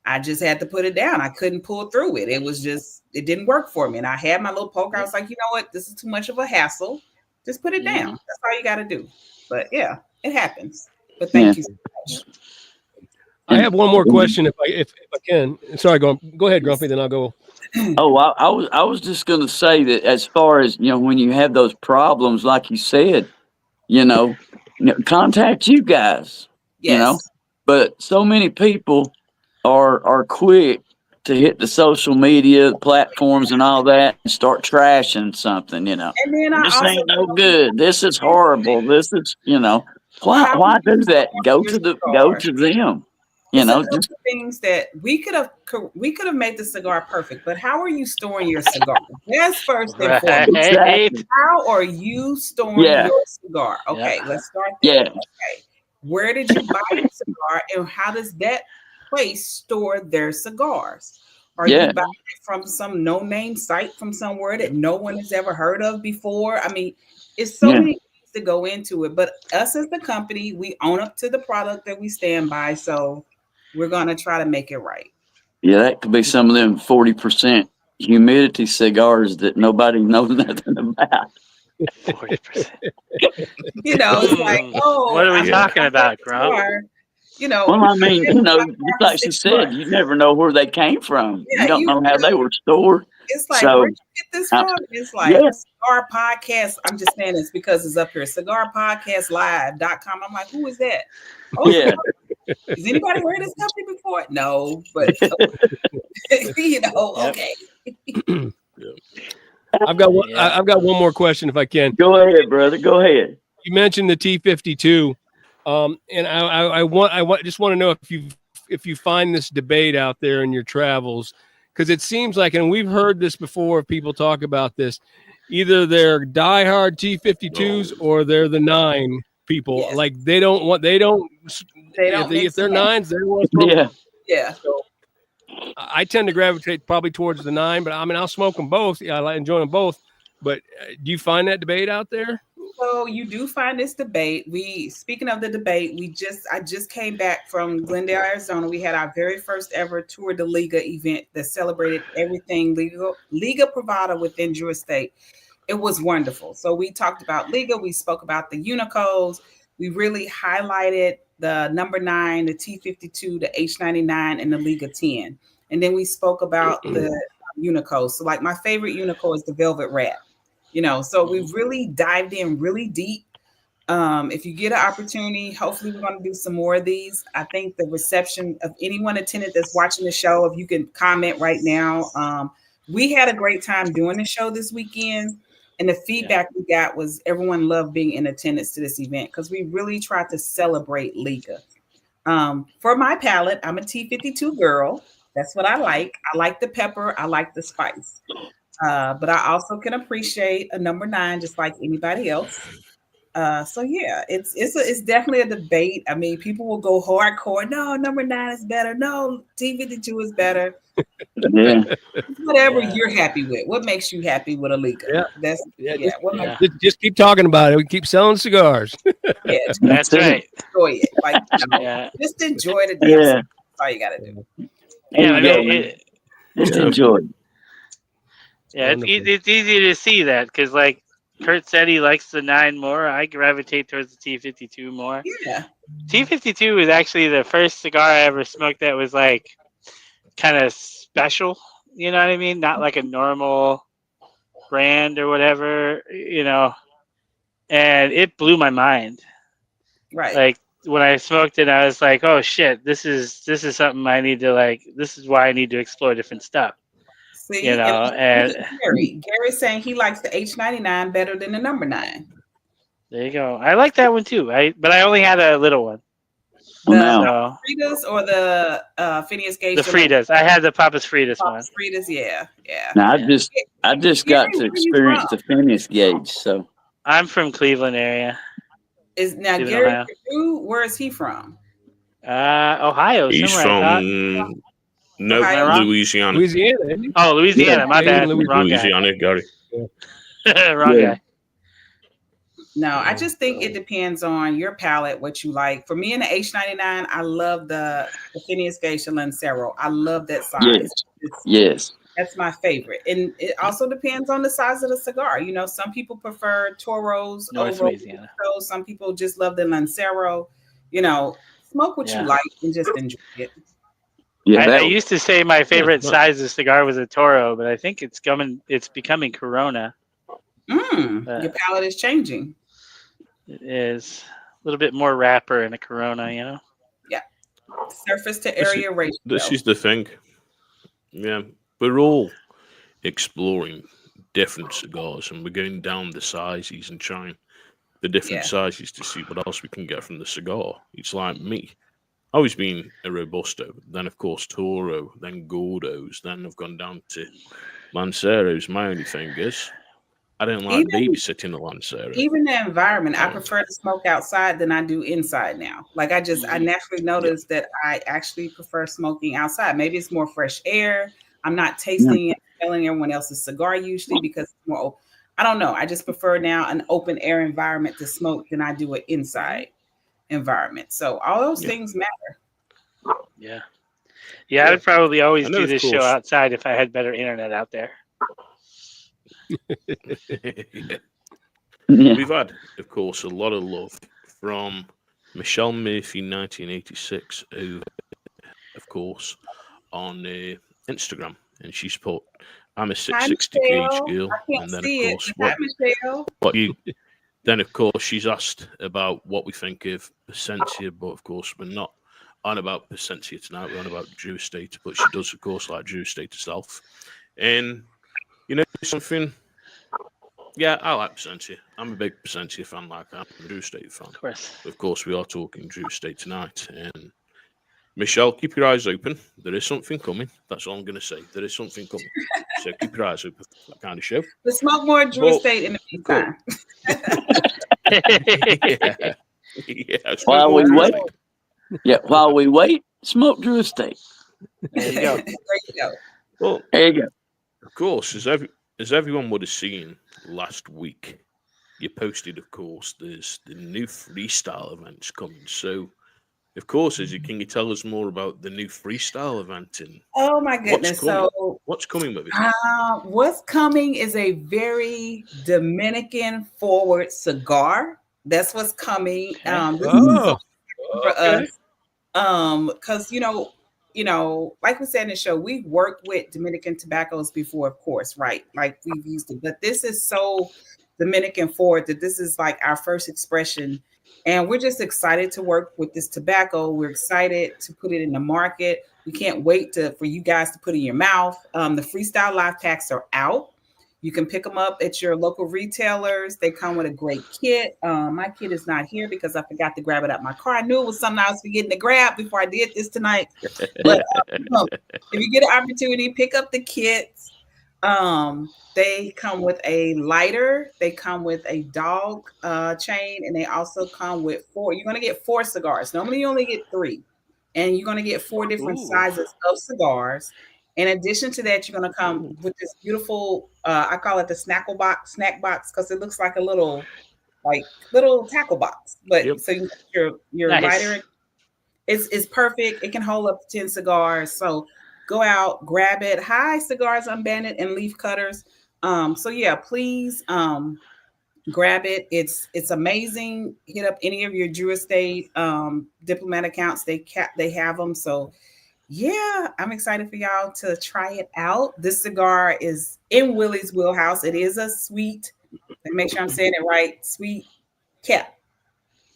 I just had to put it down. I couldn't pull through it. It didn't work for me. And I had my little poker. I was like, you know what? This is too much of a hassle. Just put it down. That's all you got to do. But yeah, it happens. But thank you so much. I have one more question if I can. Sorry, go ahead, Grumpy, then I'll go. Oh, I was just going to say that as far as, when you have those problems, like you said, contact you guys, but so many people are quick to hit the social media platforms and all that and start trashing something, And then this ain't no good. This is horrible. This is, why do that? Go to them. You It's a know, couple just of things that we could have made the cigar perfect, but how are you storing your cigar? That's first and foremost. Right. exactly. How are you storing Yeah, your cigar? Okay, let's start there. yeah, Okay. Where did you buy your cigar and how does that place store their cigars? Are you yeah, buying it from some no-name site from somewhere that no one has ever heard of before? I mean, it's so yeah, many things to go into it, but us as the company, we own up to the product that we stand by, so we're going to try to make it right. yeah. That could be some of them 40% humidity cigars that nobody knows nothing about. 40%. It's like, oh, What are we I'm talking a about, Grump? cigar. Well, I mean, It's like just like she 6 said, months. you never know where they came from. You Yeah, don't know how they were stored. it's like, So, where'd you get this uh, from? It's like yeah, Cigar Podcast. I'm just saying this because it's up here. CigarPodcastLive.com. I'm like, who is that? Oh, yeah, has anybody heard of this company before? No, but okay. I've got one. Yeah. I've got one more question, if I can. go ahead, brother. Go ahead. You mentioned the T52, and I just want to know if you find this debate out there in your travels, because it seems like, and we've heard this before, people talk about this, either they're diehard T52s or they're the 9 people. Yes. Like they don't if they're 9s, they don't want to smoke. Yeah, Yeah. So I tend to gravitate probably towards the 9, but I mean I'll smoke them both. Yeah, I enjoy them both. But do you find that debate out there? So you do find this debate. Speaking of the debate, I just came back from Glendale, Arizona. We had our very first ever Tour de Liga event that celebrated everything Liga Privada within Drew Estate. It was wonderful. So we talked about Liga. We spoke about the Unicos. We really highlighted the number 9, the T52, the H99, and the Liga 10. And then we spoke about the Unicos. So like my favorite Unico is the Velvet Rat. So we really dived in really deep. If you get an opportunity, hopefully we're going to do some more of these. I think the reception of anyone attendant that's watching the show, if you can comment right now, we had a great time doing the show this weekend. And the feedback we got was everyone loved being in attendance to this event because we really tried to celebrate Liga. For my palate, I'm a T52 girl. That's what I like. I like the pepper. I like the spice. But I also can appreciate a number 9 just like anybody else. So yeah, it's definitely a debate. I mean, people will go hardcore. No, number 9 is better. No, T52 is better. yeah. Whatever you're happy with. What makes you happy with a Liga? Yeah. Just keep talking about it. We keep selling cigars. That's right. Enjoy it. Like just enjoy the damn. Yeah. That's all you gotta do. Yeah, I There you mean, go, man. Just enjoy it. yeah, it's easy to see that because, like Kurt said, he likes the 9 more. I gravitate towards the T52 more. Yeah. T52 was actually the first cigar I ever smoked that was like kind of special. You know what I mean? Not like a normal brand or whatever. And it blew my mind. Right. Like when I smoked it, I was like, "Oh shit, this is something I need to like. This is why I need to explore different stuff." See, and Gary's saying he likes the H99 better than the number 9. there you go. I like that one too. But I only had a little one. Well, now, Fritas or the Phineas Gage? The Fritas. I had the Papa's Fritas one. Fritas, yeah. now I just got to experience the Phineas gauge. So I'm from Cleveland area. Gary Purdue, where is he from? Ohio. He's somewhere, from Louisiana. Louisiana. Isn't he? Oh, Louisiana. Yeah, my bad. Wrong Louisiana, Gary. guy. Wrong guy. No, I just think it depends on your palate, what you like. For me in the H99, I love the Phineas Gage Lancero. I love that size. Yes. That's my favorite. And it also depends on the size of the cigar. Some people prefer Toros over Louisiana. Some people just love the Lancero. Smoke what you like and just enjoy it. Yeah, I used to say my favorite size of cigar was a Toro, but I think it's becoming Corona. Your palate is changing. It is a little bit more wrapper in a Corona, Yeah. Surface to area ratio. This is the thing. Yeah, we're all exploring different cigars and we're going down the sizes and trying the different sizes to see what else we can get from the cigar. It's like me. always been a Robusto. Then, of course, Toro, then Gordos. Then I've gone down to Lanceros. My only thing is, I don't like babysitting a Lancero. Even the environment, I prefer to smoke outside than I do inside now. Like I naturally noticed that I actually prefer smoking outside. Maybe it's more fresh air. I'm not tasting and smelling everyone else's cigar usually because it's more open. I don't know. I just prefer now an open air environment to smoke than I do an inside environment. So all those things matter. Yeah. I'd probably always do this show outside if I had better internet out there. We've had, of course, a lot of love from Michelle Murphy 1986 over, of course, on Instagram, and she's put, "I'm a 660 gauge girl," and then of course, then of course she's asked about what we think of Percentia, but of course we're not on about Percentia tonight. We're on about Drew Estate, but she does, of course, like Drew Estate herself, and you know something. Yeah, I like Percentia. I'm a big Percentia fan, like I'm a Drew Estate fan. Of course, we are talking Drew Estate tonight. And Michelle, keep your eyes open. There is something coming. That's all I'm going to say. There is something coming. So keep your eyes open for that kind of show. Let's smoke more Drew Estate in the meantime. While we wait, smoke Drew Estate. There you go. There you go. Well, there you go. Of course, as everyone would have seen last week, you posted, of course, there's the new freestyle events coming. So, of course, Izzy, can you tell us more about the new freestyle event? And oh my goodness! What's coming with it? What's coming is a very Dominican forward cigar. That's what's coming. For us, because you know, like we said in the show, we've worked with Dominican tobaccos before, of course, right? Like we've used it, but this is so Dominican forward that this is like our first expression. And we're just excited to work with this tobacco. We're excited to put it in the market. We can't wait for you guys to put it in your mouth. The Freestyle Live Packs are out. You can pick them up at your local retailers. They come with a great kit. My kit is not here because I forgot to grab it out my car. I knew it was something I was forgetting to grab before I did this tonight. But if you get an opportunity, pick up the kits. They come with a lighter. They come with a dog chain, and they also come with 4. You're going to get 4 cigars. Normally, you only get 3, and you're going to get 4 different sizes of cigars. In addition to that, you're going to come with this beautiful, I call it the snack box, because it looks like a little tackle box. But so your lighter, it's perfect. It can hold up to 10 cigars. So go out, grab it. Hi, Cigars Unbanded and Leaf Cutters. So yeah, please grab it. It's amazing. Hit up any of your Drew Estate diplomat accounts. They have them. So yeah, I'm excited for y'all to try it out. This cigar is in Willie's wheelhouse. It is a sweet, make sure I'm saying it right, sweet tip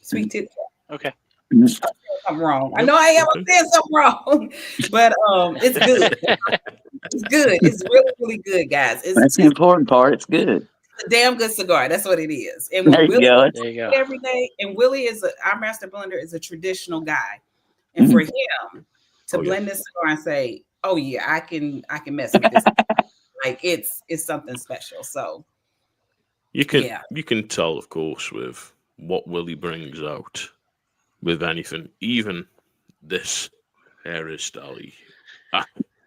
cap. Okay. I'm wrong. I know I am. I'm saying something wrong, but it's good. It's good. It's really, really good, guys. That's the important part. It's good. It's a damn good cigar. That's what it is. And there you go. Every day. And Willie our master blender is a traditional guy, and for him to blend this cigar and say, "Oh yeah, I can mess with this," like it's something special. So you can tell, of course, with what Willie brings out with anything, even this hairstyle.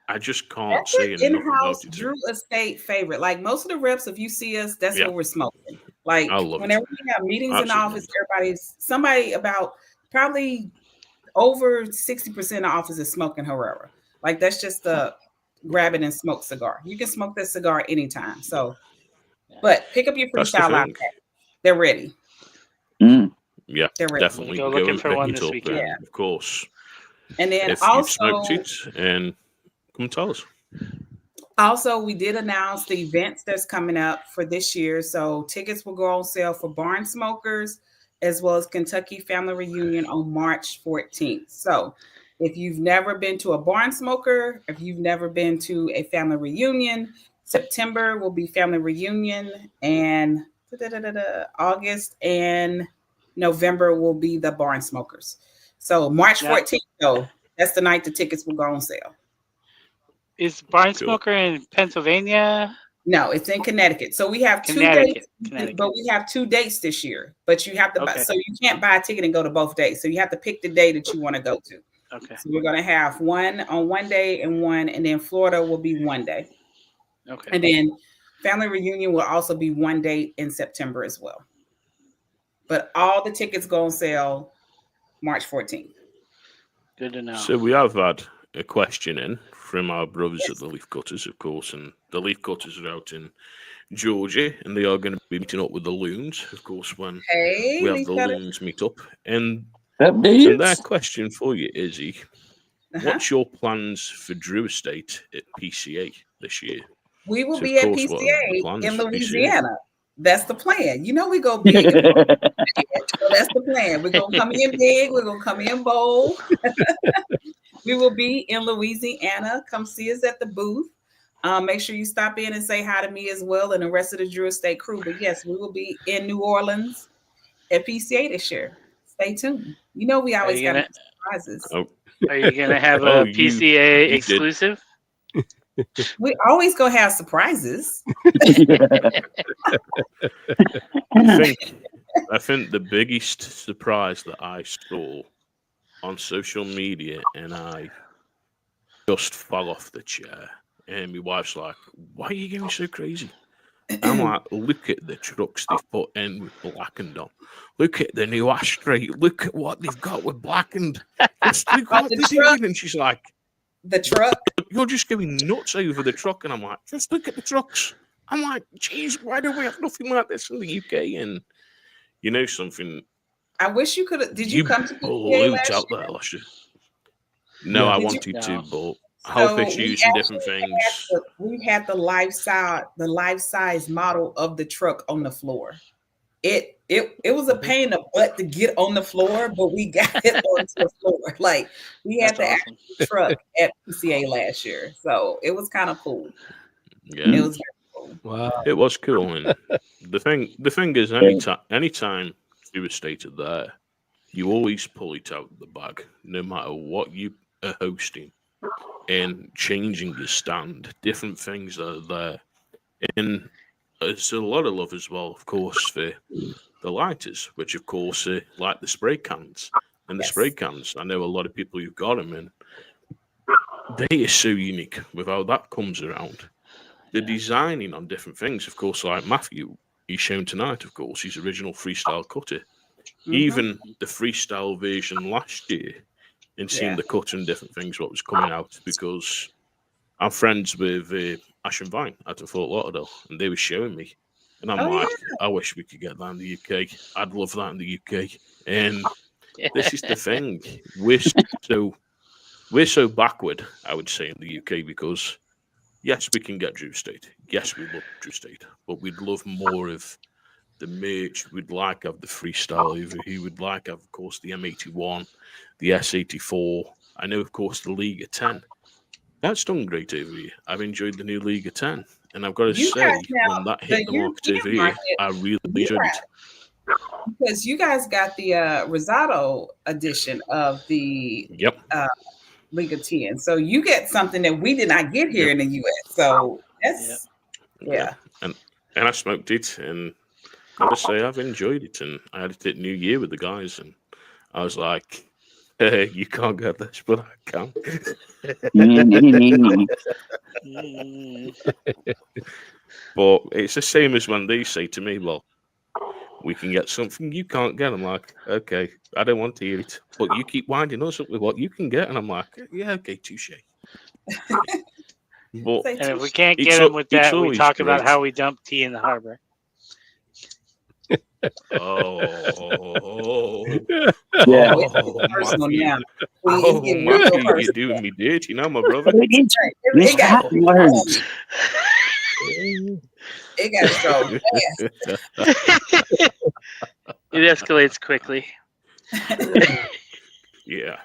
I just can't say enough about it. Drew Estate favorite. Like most of the reps, if you see us, that's what we're smoking. Like whenever we have meetings in the office, somebody about probably over 60% of the office is smoking Herrera. Like that's just a grab it and smoke cigar. You can smoke this cigar anytime. So, but pick up your Freestyle Live Pack. They're ready. Yeah, they're ready. Definitely go looking for one this weekend. Yeah, of course. And then if also, you've smoked it, and come tell us. Also, we did announce the events that's coming up for this year. So tickets will go on sale for Barn Smokers, as well as Kentucky Family Reunion on March 14th. So if you've never been to a Barn Smoker, if you've never been to a family reunion, September will be family reunion, and August and November will be the Barn Smokers. So March Yeah. 14th, though, that's the night the tickets will go on sale. Is Barn Smoker in Pennsylvania? No, it's in Connecticut. So we have 2 Connecticut. dates, but we have 2 dates this year. But you have to buy, Okay. so you can't buy a ticket and go to both days. So you have to pick the day that you want to go to. Okay. So we're gonna have one on one day and then Florida will be one day. Okay. And then family reunion will also be one date in September as well. But all the tickets go on sale March 14th. Good to know. So we have had a question in from our brothers at the Leaf Cutters, of course, and the Leaf Cutters are out in Georgia, and they are going to be meeting up with the Loons, of course, when Hey, we have Leaf the Cutters. Loons meet up. And That their beats. question for you, Izzy, what's your plans for Drew Estate at PCA this year? We will So, be of at course, what are the PCA plans in for PCA? Louisiana. That's the plan. You know we go big. So that's the plan. We're gonna come in big. We're gonna come in bold. We will be in Louisiana. Come see us at the booth. Make sure you stop in and say hi to me as well and the rest of the Drew Estate crew. But yes, we will be in New Orleans at PCA this year. Stay tuned. You know we always got surprises. Oh, Are you gonna have Oh, a you PCA did. exclusive? We always gonna have surprises. I think the biggest surprise that I saw on social media, and I just fell off the chair, and my wife's like, "Why are you going so crazy?" I'm like, "Look at the trucks they've put in with blackened on. Look at the new ashtray. Look at what they've got with blackened. Just look what the they're truck. doing." And she's like, The truck. "You're just going nuts over the truck." And I'm like, "Just look at the trucks." I'm like, "Geez, why don't we have nothing like this in the UK?" And you know something? I wish you could have. Did you come to PCA blew last out year? there last year. No, Yeah. I Did you- wanted to, No. but So health we issues and different actually things. We had the life size model of the truck on the floor. It was a pain in the butt to get on the floor, but we got it onto the floor. Like we had That's the awesome. actual truck at PCA last year, so it was kind of cool. Yeah, It was very cool. Wow. it was cool. And the thing is, anytime you were stated there, you always pull it out of the bag, no matter what you are hosting, and changing your stand, different things that are there. And there's a lot of love as well, of course, for the lighters, which of course are like the spray cans. And the Yes. spray cans, I know a lot of people who've got them, and they are so unique with how that comes around. The designing on different things, of course, like Matthew, he's shown tonight, of course, his original freestyle cutter. Mhm. Even the freestyle version last year, and seeing Yeah. the cutter and different things, what was coming out, because I'm friends with Ash and Vine out of Fort Lauderdale, and they were showing me. And I'm Oh, like, I wish we could get that in the UK. I'd love that in the UK. And this is the thing. We're so backward, I would say, in the UK, because yes, we can get Drew Estate. Yes, we love Drew Estate, but we'd love more of the merch. We'd like to have the freestyle over here. We'd like to have, of course, the M81, the S84. I know, of course, the Liga 10. That's done great over here. I've enjoyed the new Liga 10. And I've got to You say, guys now, when that hit the the market over European here, market, I really you enjoyed it. because you guys got the Rosado edition of the Yep. Liga 10. So you get something that we did not get here in the US. So that's yeah. And I smoked it, and I gotta say, I've enjoyed it. And I had it at New Year with the guys, and I was like, hey, you can't get this, but I can. But it's the same as when they say to me, well, we can get something you can't get. I'm like, okay, I don't want to hear it. But you keep winding us up with what you can get. And I'm like, yeah, okay, touche. But Say And if we touche. can't It's get them with it's that, we always talk about great. how we dump tea in the harbor. oh, Yeah. oh, Personal Matthew. now. Oh, It's getting real Matthew, you're personal. doing me dirty now, my brother. It's hot words. It got so fast. It escalates quickly. Yeah.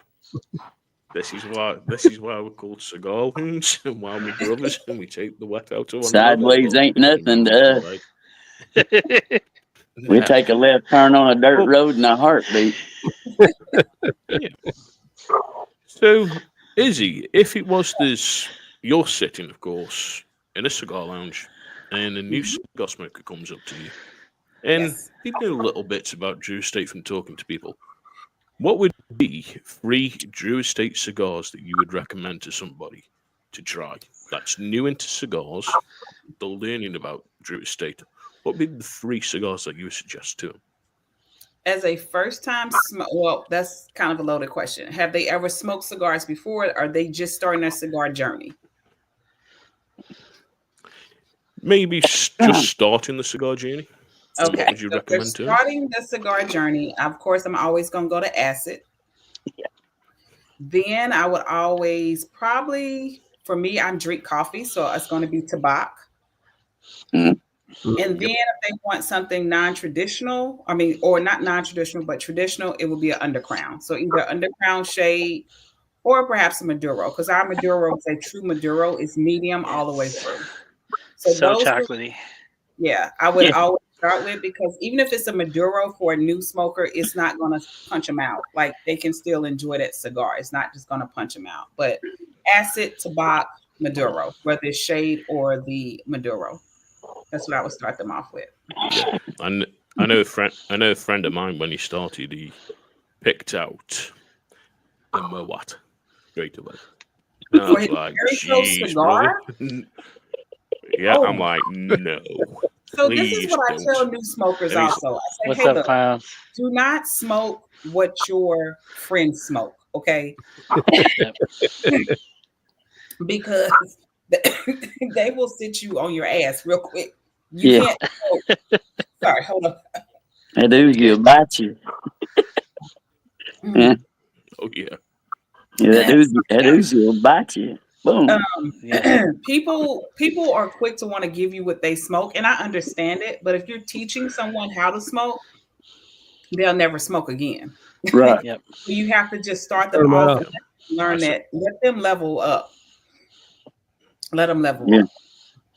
This is why we're called Cigar Loons, and why we brothers, and we take the wet out of one Sideways another. ain't nothing to us. We Yeah. take a left turn on a dirt road in a heartbeat. Yeah. So, Izzy, if it was this, you're sitting, of course, in a cigar lounge, and a new cigar smoker comes up to you, and Yes. they know little bits about Drew Estate from talking to people. What would be 3 Drew Estate cigars that you would recommend to somebody to try that's new into cigars, they're learning about Drew Estate? What would be the 3 cigars that you would suggest to them? As a first time well, that's kind of a loaded question. Have they ever smoked cigars before? Or are they just starting their cigar journey? Maybe just starting the cigar journey. Okay. What would you So if they're recommend to them? starting the cigar journey, of course, I'm always going to go to acid. Then I would always probably, for me, I drink coffee, so it's going to be tobacco. Mhm. And then if they want something non-traditional, I mean, or not non-traditional, but traditional, it would be an undercrown. So either undercrown shade or perhaps a Maduro, because our Maduro is a true Maduro, is medium all the way through. So So those, chocolatey. yeah, I would Yeah. always start with, because even if it's a Maduro for a new smoker, it's not going to punch them out. Like, they can still enjoy that cigar. It's not just going to punch them out. But acid, tobacco, Maduro, whether it's shade or the Maduro. That's what I would start them off with. Yeah. I know a friend of mine, when he started, he picked out the Mowat straight away. And I For was his like, very first "Jeez, cigar? brother." Yeah, Oh. I'm like, no. So this is Please what I don't. tell new smokers And he's- also. I say, What's hey, up, look, clowns? do not smoke what your friends smoke, okay? Yep. Because they will sit you on your ass real quick. You Yeah. can't smoke. Sorry, hold on. That Uzi will bite you. Yeah. Oh yeah. Yeah, that Uzi will bite you. Boom. Yeah. People are quick to want to give you what they smoke, and I understand it. But if you're teaching someone how to smoke, they'll never smoke again. Right. Yep. So you have to just start Turn them 'em off out. and learn I see. that. Let them level up. Let them level Yeah. up.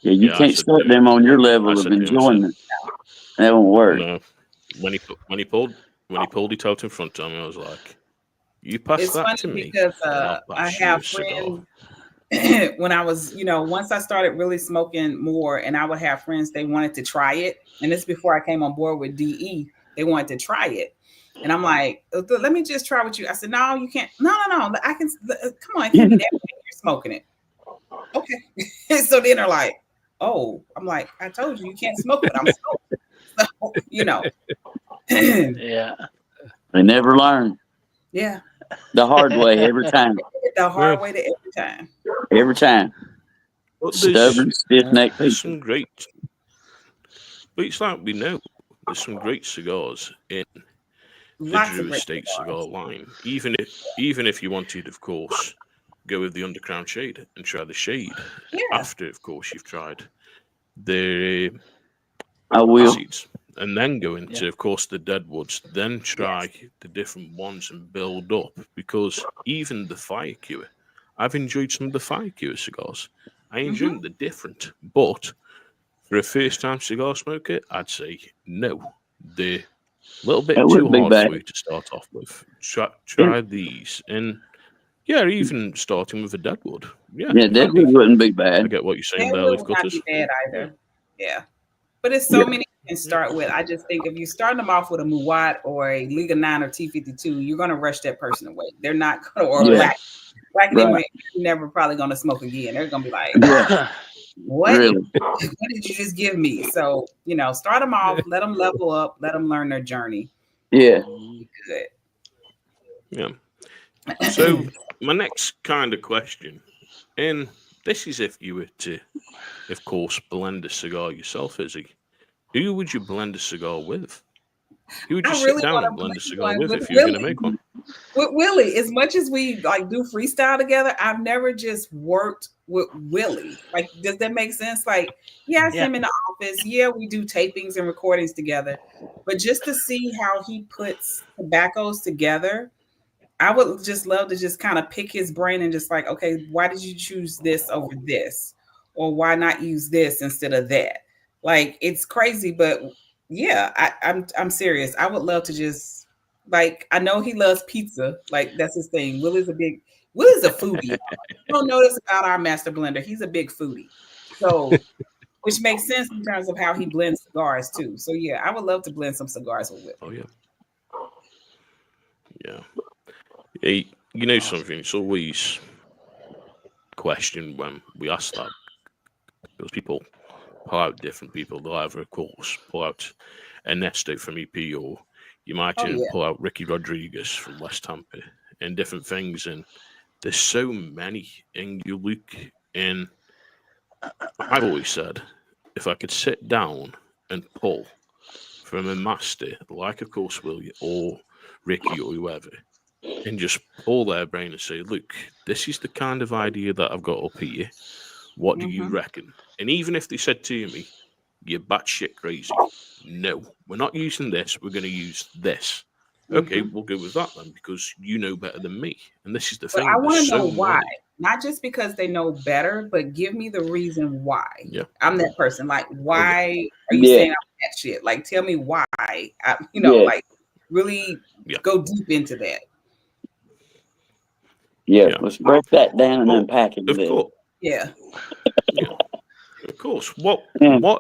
Yeah, you Yeah, I can't said start to- them on your I level of said to him, I said, enjoyment. That won't work. no. When he pulled it out in front of me, I was like, "You pass It's that funny to me, because and I'll I pass you have a cigar." friends when I was, once I started really smoking more, and I would have friends, they wanted to try it. And this before I came on board with DE, they wanted to try it. And I'm like, let me just try with you. I said, no, you can't. No. I can, come on, it can't be that way. You're smoking it. Okay. So then they're like, oh, I'm like, I told you, you can't smoke what I'm smoking. So, Yeah. They never learn. yeah, The hard way every time. the hard Yeah. way to every time. Every time. But there's Stubborn, stiff-necked people. some great, but it's like we know there's some great cigars in the Lots of Drew great Estate cigars. cigar line. Even if you wanted, of course, go with the undercrown shade and try the shade Yeah. after, of course, you've tried the I will. acids, and then go into, Yeah. of course, the Deadwoods. Then try the different ones and build up. Because even the Fire Cure, I've enjoyed some of the Fire Cure cigars. I enjoy them, they're different, but for a first-time cigar smoker, I'd say no. They're a little bit That too wouldn't be hard bad. for you to start off with. Try these, and yeah, even starting with a Deadwood. Yeah, Yeah, Deadwood wouldn't be I bad. get what you're saying there, Deadwood leaf would not cutters. be bad either. Yeah. But it's so Yeah. many you can start with. I just think if you start them off with a Muwat or a Liga 9 or T52, you're going to rush that person away. They're not going to, or Yeah. black Right. you're never probably going to smoke again. They're going to be like, Yeah, what? really. What did you just give me? So, start them off, let them level up, let them learn their journey. Yeah. Good. Yeah. So my next kind of question, and this is if you were to, of course, blend a cigar yourself, Izzy. Who would you blend a cigar with? Who would you I sit really down wanna and blend a blend cigar one with with if you were going to Willie. make one? With Willie, as much as we do freestyle together, I've never just worked with Willie. Like, does that make sense? Like, yeah, I see him in the office. Yeah, we do tapings and recordings together. But just to see how he puts tobaccos together, I would just love to just kind of pick his brain and just like, okay, why did you choose this over this? Or why not use this instead of that? Like, it's crazy, but yeah, I'm serious. I would love to just Like, I know he loves pizza. Like, that's his thing. Will is a foodie. You don't know this about our master blender. He's a big foodie. So, which makes sense in terms of how he blends cigars too. So yeah, I would love to blend some cigars with Will. Oh yeah. Yeah. Hey, you know something? It's always question when we ask that because people pull out different people. They'll either, of course, pull out Ernesto from EP, or you might even pull out Ricky Rodriguez from West Tampa, and different things. And there's so many. And you look, and I've always said, if I could sit down and pull from a master, like of course William or Ricky or whoever, and just pull their brain and say, look, this is the kind of idea that I've got up here. What do you reckon? And even if they said to me, you're batshit crazy. No, we're not using this. We're going to use this. Okay, we'll go with that then because you know better than me. And this is the thing. I want to know so why. many. Not just because they know better, but give me the reason why. Yeah. I'm that person. Like, why are you saying I'm that shit? Like, tell me why. Like, really go deep into that. Yeah, let's break that down and unpack it a bit. Course. Yeah. Of course. What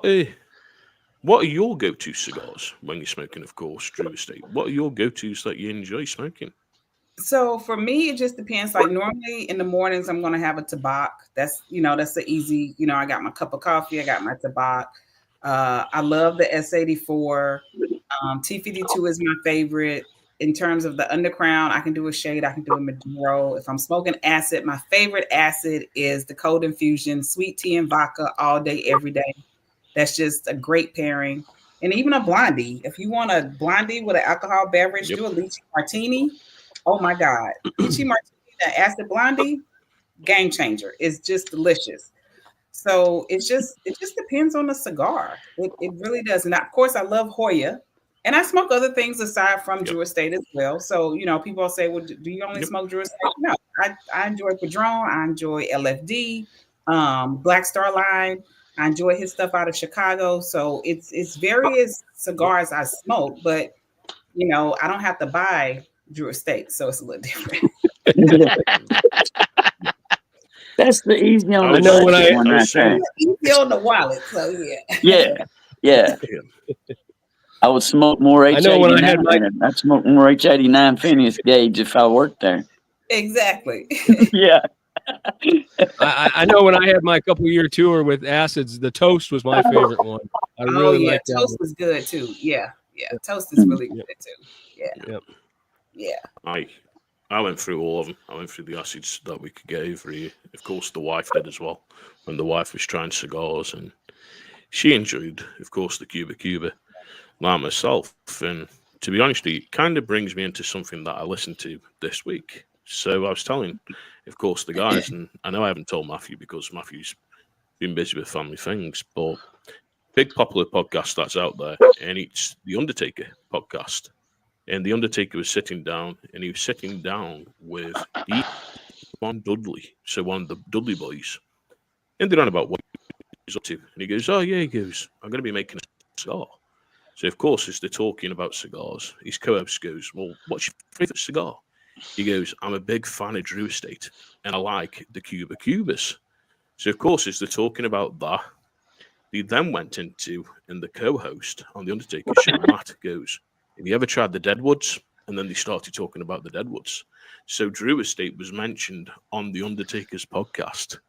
are your go-to cigars when you're smoking, of course, Drew Estate? What are your go-tos that you enjoy smoking? So for me, it just depends. Like normally in the mornings, I'm going to have a tabac. That's the easy, I got my cup of coffee. I got my tabac. I love the S84. T52 is my favorite. In terms of the undercrown, I can do a shade. I can do a Maduro. If I'm smoking acid, my favorite acid is the cold infusion, sweet tea and vodka all day, every day. That's just a great pairing. And even a blondie. If you want a blondie with an alcohol beverage, do a lychee martini. Oh my God. Lychee martini, that acid blondie, game changer. It's just delicious. So it just depends on the cigar. It really does. And of course, I love Hoya. And I smoke other things aside from Drew Estate as well. So, people say, well, do you only smoke Drew Estate? No, I enjoy Padron. I enjoy LFD, Black Star Line. I enjoy his stuff out of Chicago. So it's various cigars I smoke, but, I don't have to buy Drew Estate. So it's a little different. That's the easy on I know when I easy on the wallet. So yeah. I would smoke more H89. I know when I'd smoke more H89 Phineas gauge if I worked there. Exactly. Yeah. I know when I had my couple-year tour with acids, the Toast was my favorite one. I really liked that. Toast was good too. Yeah. Toast is really good too. Yeah. I went through all of them. I went through the acids that we could get over here. Of course, the wife did as well. When the wife was trying cigars, and she enjoyed, of course, the Cuba. Like myself, and to be honest, it kind of brings me into something that I listened to this week. So I was telling, of course, the guys, and I know I haven't told Matthew because Matthew's been busy with family things, but big popular podcast that's out there, and it's the Undertaker podcast. And the Undertaker was sitting down, and he was sitting down with Devon Dudley, so one of the Dudley boys, and they're on about what he's up to, and he goes, "Oh yeah," he goes, "I'm going to be making a cigar." So, of course, as they're talking about cigars, his co-host goes, well, what's your favorite cigar? He goes, I'm a big fan of Drew Estate, and I like the Cubas. So, of course, as they're talking about that, they then went into, and the co-host on The Undertaker show, Matt, goes, have you ever tried the Deadwoods? And then they started talking about the Deadwoods. So, Drew Estate was mentioned on The Undertaker's podcast,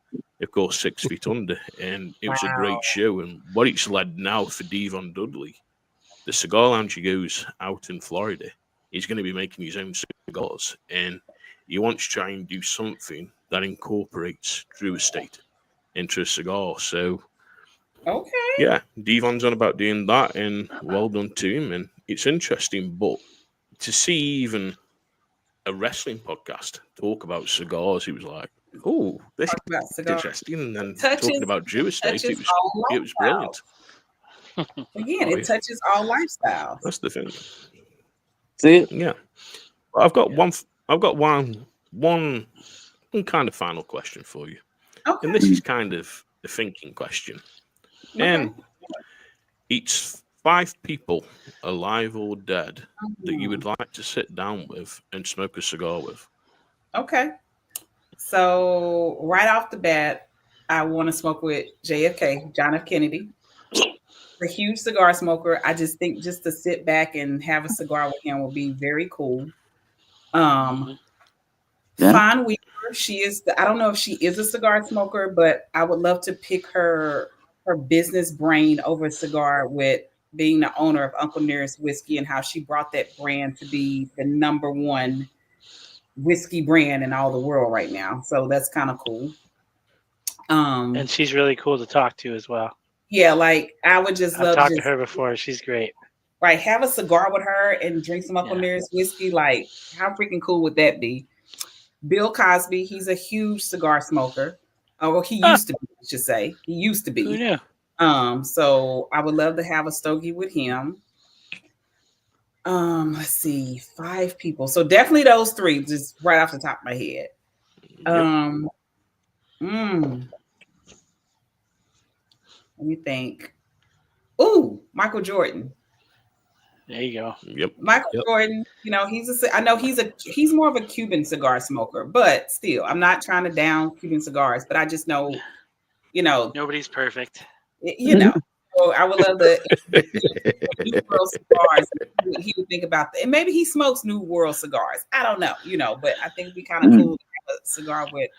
of course, 6 Feet Under, and it was a great show. And what it's led now for Devon Dudley, the cigar lounge he goes out in Florida, he's going to be making his own cigars, and he wants to try and do something that incorporates Drew Estate into a cigar. So, yeah, Devon's on about doing that, and well done to him. And it's interesting, but to see even a wrestling podcast talk about cigars, he was like, "Oh, this is interesting." And then talking about Drew Estate, it was brilliant. Again, it touches all lifestyles. That's the thing. See? Yeah. Well, I've got one kind of final question for you. And this is kind of a thinking question. And it's 5 people, alive or dead, that you would like to sit down with and smoke a cigar with. Okay. So right off the bat, I want to smoke with JFK, John F. Kennedy. A huge cigar smoker. I just think just to sit back and have a cigar with him will be very cool. Yeah. Fawn Weaver, she is. I don't know if she is a cigar smoker, but I would love to pick her business brain over a cigar with being the owner of Uncle Nearest Whiskey and how she brought that brand to be the #1 whiskey brand in all the world right now. So that's kind of cool. And she's really cool to talk to as well. Yeah, like I would just I've love talked to to her before. She's great. right, have a cigar with her and drink some Uncle Nearest whiskey. Like, how freaking cool would that be? Bill Cosby, he's a huge cigar smoker. Oh, well, he used to be, I should say. He used to be. Who knew? So I would love to have a stogie with him. Let's see, 5 people. So definitely those 3, just right off the top of my head. Let me think. Ooh, Michael Jordan. There you go. Yep. Michael Jordan, you know, I know he's more of a Cuban cigar smoker, but still, I'm not trying to down Cuban cigars, but I just know, you know, Nobody's perfect. you know. So I would love to New World cigars. What he would think about that, and maybe he smokes New World cigars. I don't know, you know, but I think it'd be kind of cool to have a cigar with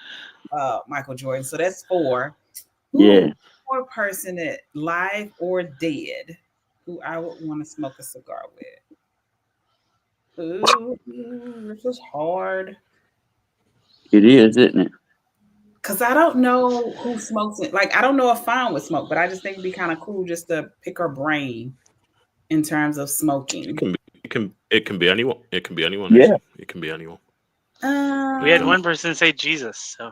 Michael Jordan. So that's 4. Yeah. 4 person that live or dead who I would want to smoke a cigar with. Ooh, this is hard. It is, isn't it? Because I don't know who smokes it. Like, I don't know if Fawn would smoke, but I just think it'd be kind of cool just to pick her brain in terms of smoking. It can be anyone. It can be anyone. Yeah. It can be anyone. We had one person say Jesus, so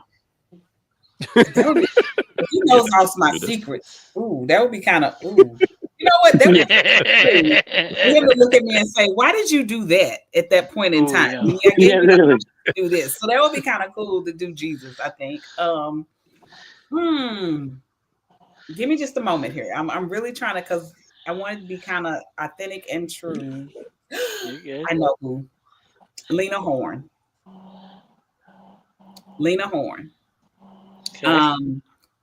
He knows all my secrets. Ooh, that would be kind of ooh. You know what? That would be him to look at me and say, "Why did you do that at that point in time?" Yeah, really. Do this. So that would be kind of cool to do Jesus, I think. Give me just a moment here. I'm really trying to, because I want it to be kind of authentic and true. I know who. Lena Horne. okay.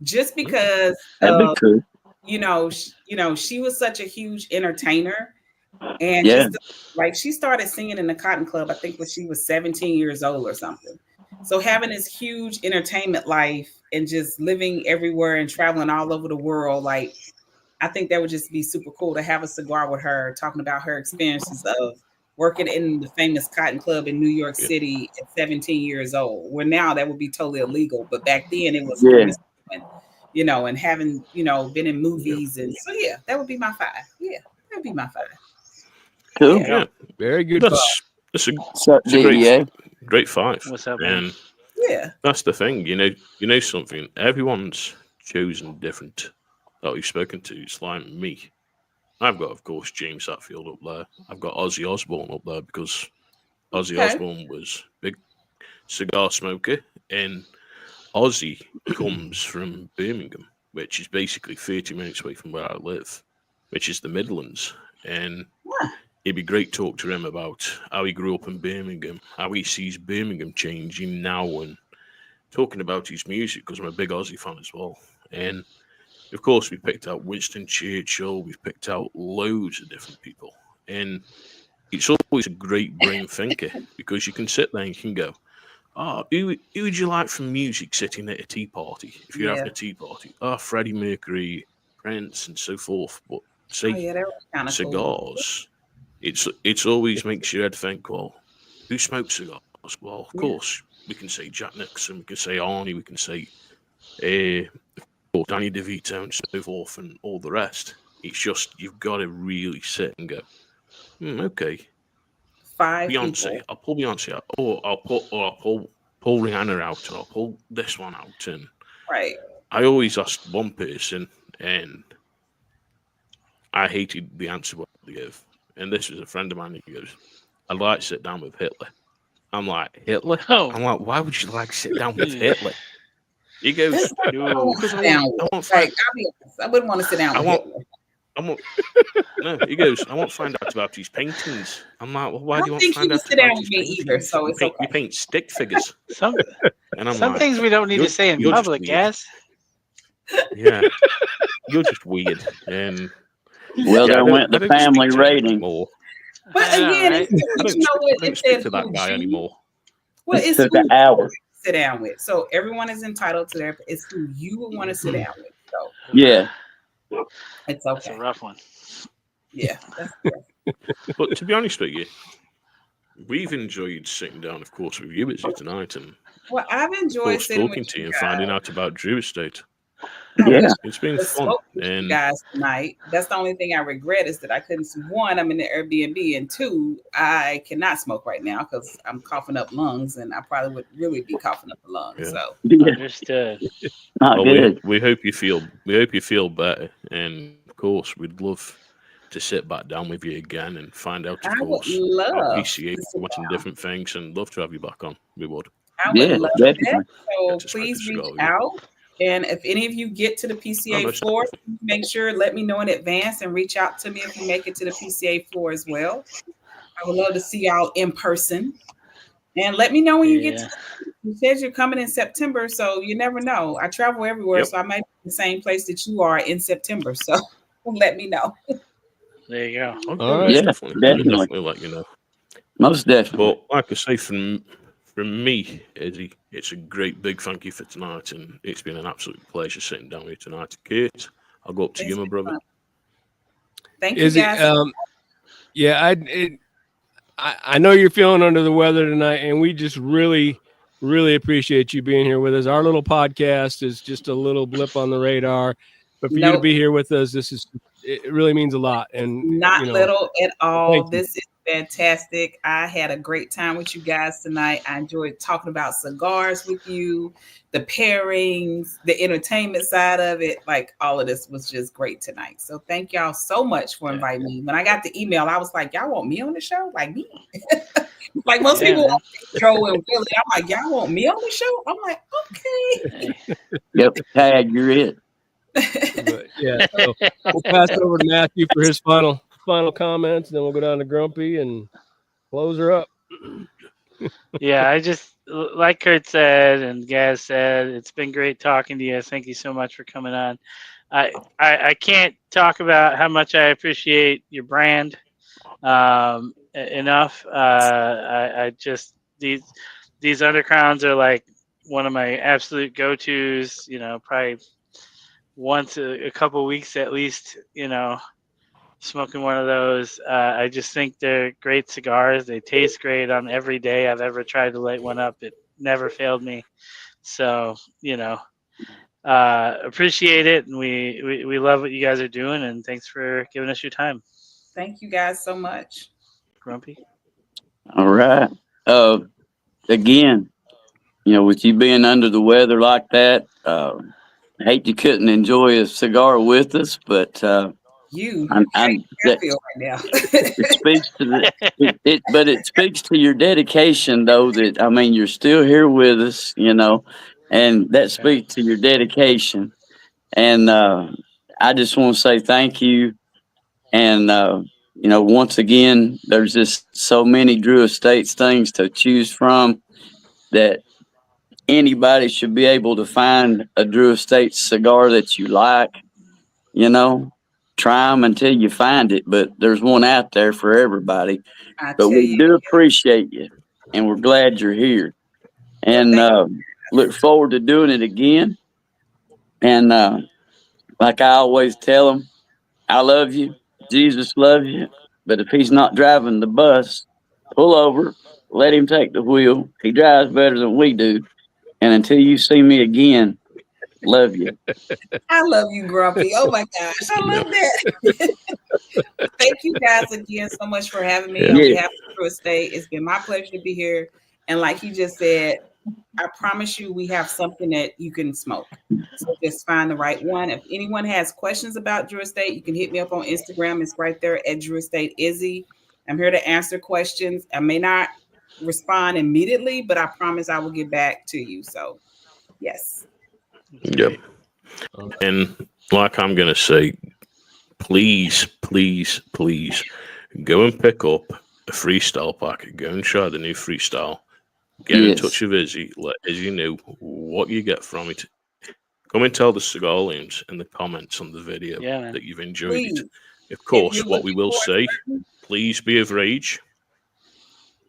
Just because That'd be cool. you know, she was such a huge entertainer, and Yeah. like she started singing in the Cotton Club, I think when she was 17 years old or something. So having this huge entertainment life and just living everywhere and traveling all over the world, like I think that would just be super cool to have a cigar with her, talking about her experiences of working in the famous Cotton Club in New York City at 17 years old. Where now that would be totally illegal, but back then it was, you know, and having, you know, been in movies. And so, yeah, that would be my 5. Yeah, that'd be my 5. Cool. Yeah. Very good. That's a great 5. What's up, and man? Yeah, that's the thing. You know something. Everyone's chosen different that we've spoken to. It's like me. I've got, of course, James Hetfield up there. I've got Ozzy Osbourne up there because Ozzy Osbourne was a big cigar smoker, and Ozzy comes from Birmingham, which is basically 30 minutes away from where I live, which is the Midlands. And it'd be great to talk to him about how he grew up in Birmingham, how he sees Birmingham changing now, and talking about his music, because I'm a big Ozzy fan as well. And of course, we picked out Winston Churchill, we've picked out loads of different people. And it's always a great brain thinker, because you can sit there and you can go, who would you like from music sitting at a tea party, if you're having a tea party? Freddie Mercury, Prince, and so forth. But say cigars, cool. It's always makes your head think, well, who smokes cigars? Well, of course, we can say Jack Nicholson, we can say Arnie, we can say Danny DeVito, and so forth, and all the rest. It's just, you've got to really sit and go, okay. 5 Beyonce. people. I'll pull Beyonce out. I'll pull Rihanna out, or I'll pull this one out. And I always asked one person, and I hated the answer what they gave. And this was a friend of mine. He goes, "I'd like to sit down with Hitler." I'm like, "Hitler?" Oh. I'm like, "Why would you like to sit down with Hitler?" He goes, I wouldn't want to sit down with. Like, I'll be honest, I wouldn't want to sit down with Hitler. No, he goes, I want to find out about his paintings. I'm like, well, why I do don't you want to think he find would out sit down about with his me paintings? either, so it's You okay. paint stick figures. Some And I'm some like, things we don't need to say in you're just public, weird. guys. Yeah, you're just weird. And Well, yeah, there went the I don't family speak to him rating. anymore. But I know, again, right? but you know what? I don't It speak said to that who guy you. anymore. Well, It it's took who an hour. sit down with. So everyone is entitled to their. It's who you would want to sit down with. So Yeah. it's That's a okay. rough one. Yeah. That's But to be honest with you, we've enjoyed sitting down, of course, with you, Izzy, tonight, and well, I've of enjoyed course sitting talking with to you you and guys. finding out about Drew Estate. I Yeah. wish It's been I could fun. smoke with you And guys tonight. That's the only thing I regret is that I couldn't. One, I'm in the Airbnb, and two, I cannot smoke right now because I'm coughing up lungs, and I probably would really be coughing up the lungs. Yeah. So Yeah. Understood. Not well, good. we hope you feel better, and of course, we'd love to sit back down with you again and find out, of I would course, love about to PCA sit format and down. different things, and love to have you back on. We would. I would Yeah, love that. definitely. So Get to smoke please a cigar reach with you. out. And if any of you get to the PCA most floor, make sure let me know in advance and reach out to me if you make it to the PCA floor as well. I would love to see y'all in person. And let me know when you get to you said you're coming in September, so you never know. I travel everywhere, Yep. so I might be in the same place that you are in September. So let me know. There you go. Okay, All right. most Yeah, definitely. We'll definitely. definitely let you know. Most definitely. But like I say, from me, Izzy, it's a great big thank you for tonight, and it's been an absolute pleasure sitting down with you tonight. Kate, I'll go up to It's you, my been brother. fun. Thank Is you it? guys. Yeah, I know you're feeling under the weather tonight, and we just really appreciate you being here with us. Our little podcast is just a little blip on the radar, but for you to Nope. be here with us, it really means a lot. And Not little at all. thank you. This is fantastic. I had a great time with you guys tonight. I enjoyed talking about cigars with you, the pairings, the entertainment side of it. Like all of this was just great tonight. So thank y'all so much for inviting me. When I got the email, I was like, y'all want me on the show? Like me? Like most people man. want Joe and Willie. I'm like, y'all want me on the show? I'm like, okay. Hey. Yep. Tag, you're it. But yeah, so we'll pass it over to Matthew for his final comments, and then we'll go down to Grumpy and close her up. Yeah, I just like Kurt said and Gaz said, it's been great talking to you. Thank you so much for coming on. I can't talk about how much I appreciate your brand enough. I just these undercrowns are like one of my absolute go-tos. You know, probably once a couple weeks at least. You know, smoking one of those. I just think they're great cigars. They taste great on every day I've ever tried to light one up. It never failed me. So, you know, appreciate it. And we love what you guys are doing. And thanks for giving us your time. Thank you guys so much. Grumpy. All right. Again, you know, with you being under the weather like that, I hate you couldn't enjoy a cigar with us, but I feel right now. it speaks to but it speaks to your dedication, though. That I mean, you're still here with us, you know, and that speaks to your dedication. And I just want to say thank you. And you know, once again, there's just so many Drew Estates things to choose from that anybody should be able to find a Drew Estates cigar that you like. You know, try them until you find it, but there's one out there for everybody. I But tell we you, do appreciate you, and we're glad you're here, and look forward to doing it again. And like I always tell them, I love you, Jesus loves you, but if he's not driving the bus, pull over, let him take the wheel. He drives better than we do. And until you see me again, love you. I love you, Grumpy. Oh my gosh, I love that. Thank you guys again so much for having me on Yeah. behalf of Drew Estate. It's been my pleasure to be here. And like he just said, I promise you we have something that you can smoke. So just find the right one. If anyone has questions about Drew Estate, you can hit me up on Instagram. It's right there at Drew Estate Izzy. I'm here to answer questions. I may not respond immediately, but I promise I will get back to you. So yes. Yep. And like I'm going to say, please go and pick up a Freestyle pack. Go and try the new Freestyle. Get in touch with Izzy. Let Izzy know what you get from it. Come and tell the Cigar Loons in the comments on the video that you've enjoyed it. Of course, what we will say, please be of age.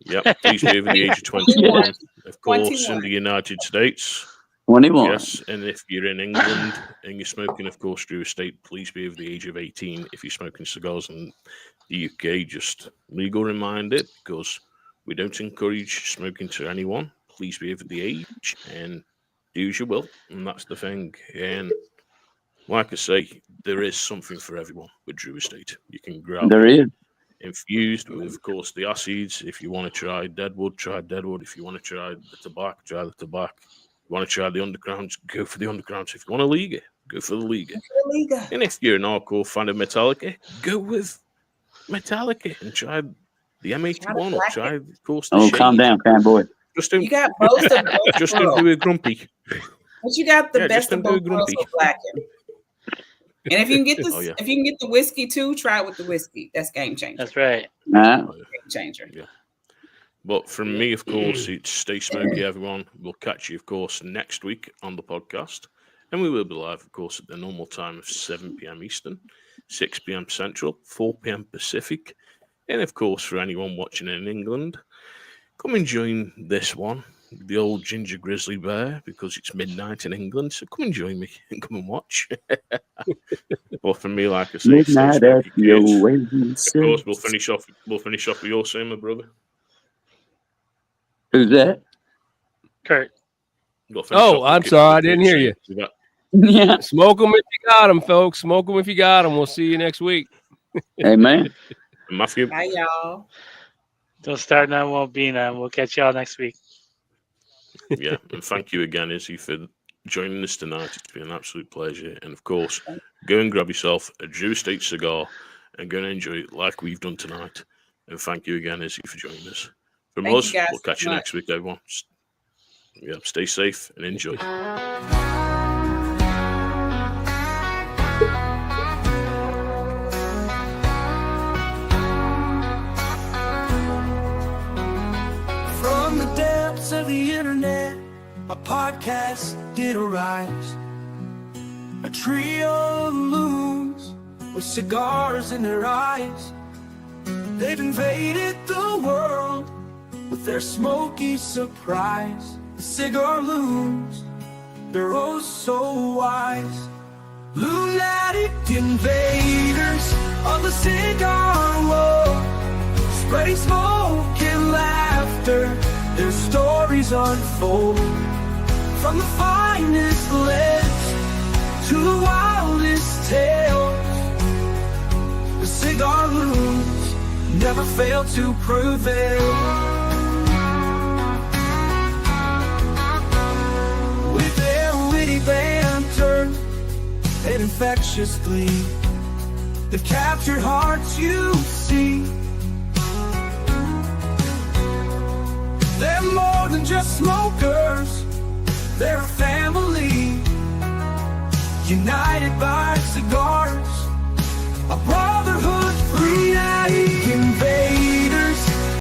Yep, please be over the age of 21. Of course, in the United States. 21. Yes, and if you're in England and you're smoking, of course, Drew Estate, please be over the age of 18. If you're smoking cigars in the UK, just legal reminder, because we don't encourage smoking to anyone. Please be over the age and do as you will. And that's the thing. And like I say, there is something for everyone with Drew Estate. You can grab infused with, of course, the acids. If you want to try Deadwood, try Deadwood. If you want to try the tobacco, try the tobacco. If you want to try the undergrounds, go for the undergrounds. If you want a Liga, go for the Liga. And if you're an hardcore fan of Metallica, go with Metallica and try the M81 or try, of course, the calm down, boy. Just don't, you got most of just don't do it grumpy. But you got the best of both worlds with Blacken. And if you can get this, if you can get the whiskey too, try it with the whiskey. That's game changer. That's right. Game changer. Yeah. But from me, of course, it's stay smoky, everyone. We'll catch you, of course, next week on the podcast. And we will be live, of course, at the normal time of 7 p.m. Eastern, 6 p.m. Central, 4 p.m. Pacific. And, of course, for anyone watching in England, come and join this one, the old Ginger Grizzly Bear, because it's midnight in England. So come and join me and come and watch. But for me, like I say, midnight at your of course, we'll finish off with your same, my brother. Who's that? Kurt. Oh, I'm sorry. I didn't hear you. Yeah. Smoke them if you got them, folks. Smoke them if you got them. We'll see you next week. Amen. Matthew. Bye, y'all. Don't start now, won't be now. We'll catch y'all next week. Yeah, and thank you again, Izzy, for joining us tonight. It's been an absolute pleasure. And of course, go and grab yourself a Drew Estate cigar and go and enjoy it like we've done tonight. And thank you again, Izzy, for joining us. From us, we'll catch you next week, everyone. Yeah, stay safe and enjoy. From the depths of the internet, a podcast did arise. A trio of loons with cigars in their eyes. They've invaded the world with their smoky surprise. The Cigar Loons, they're oh so wise. Lunatic invaders of the cigar world, spreading smoke and laughter, their stories unfold. From the finest lips to the wildest tales, the Cigar Loons never fail to prevail. With their witty banter and infectious glee, they've captured hearts, you see. They're more than just smokers, they're a family, united by cigars, a brotherhood free.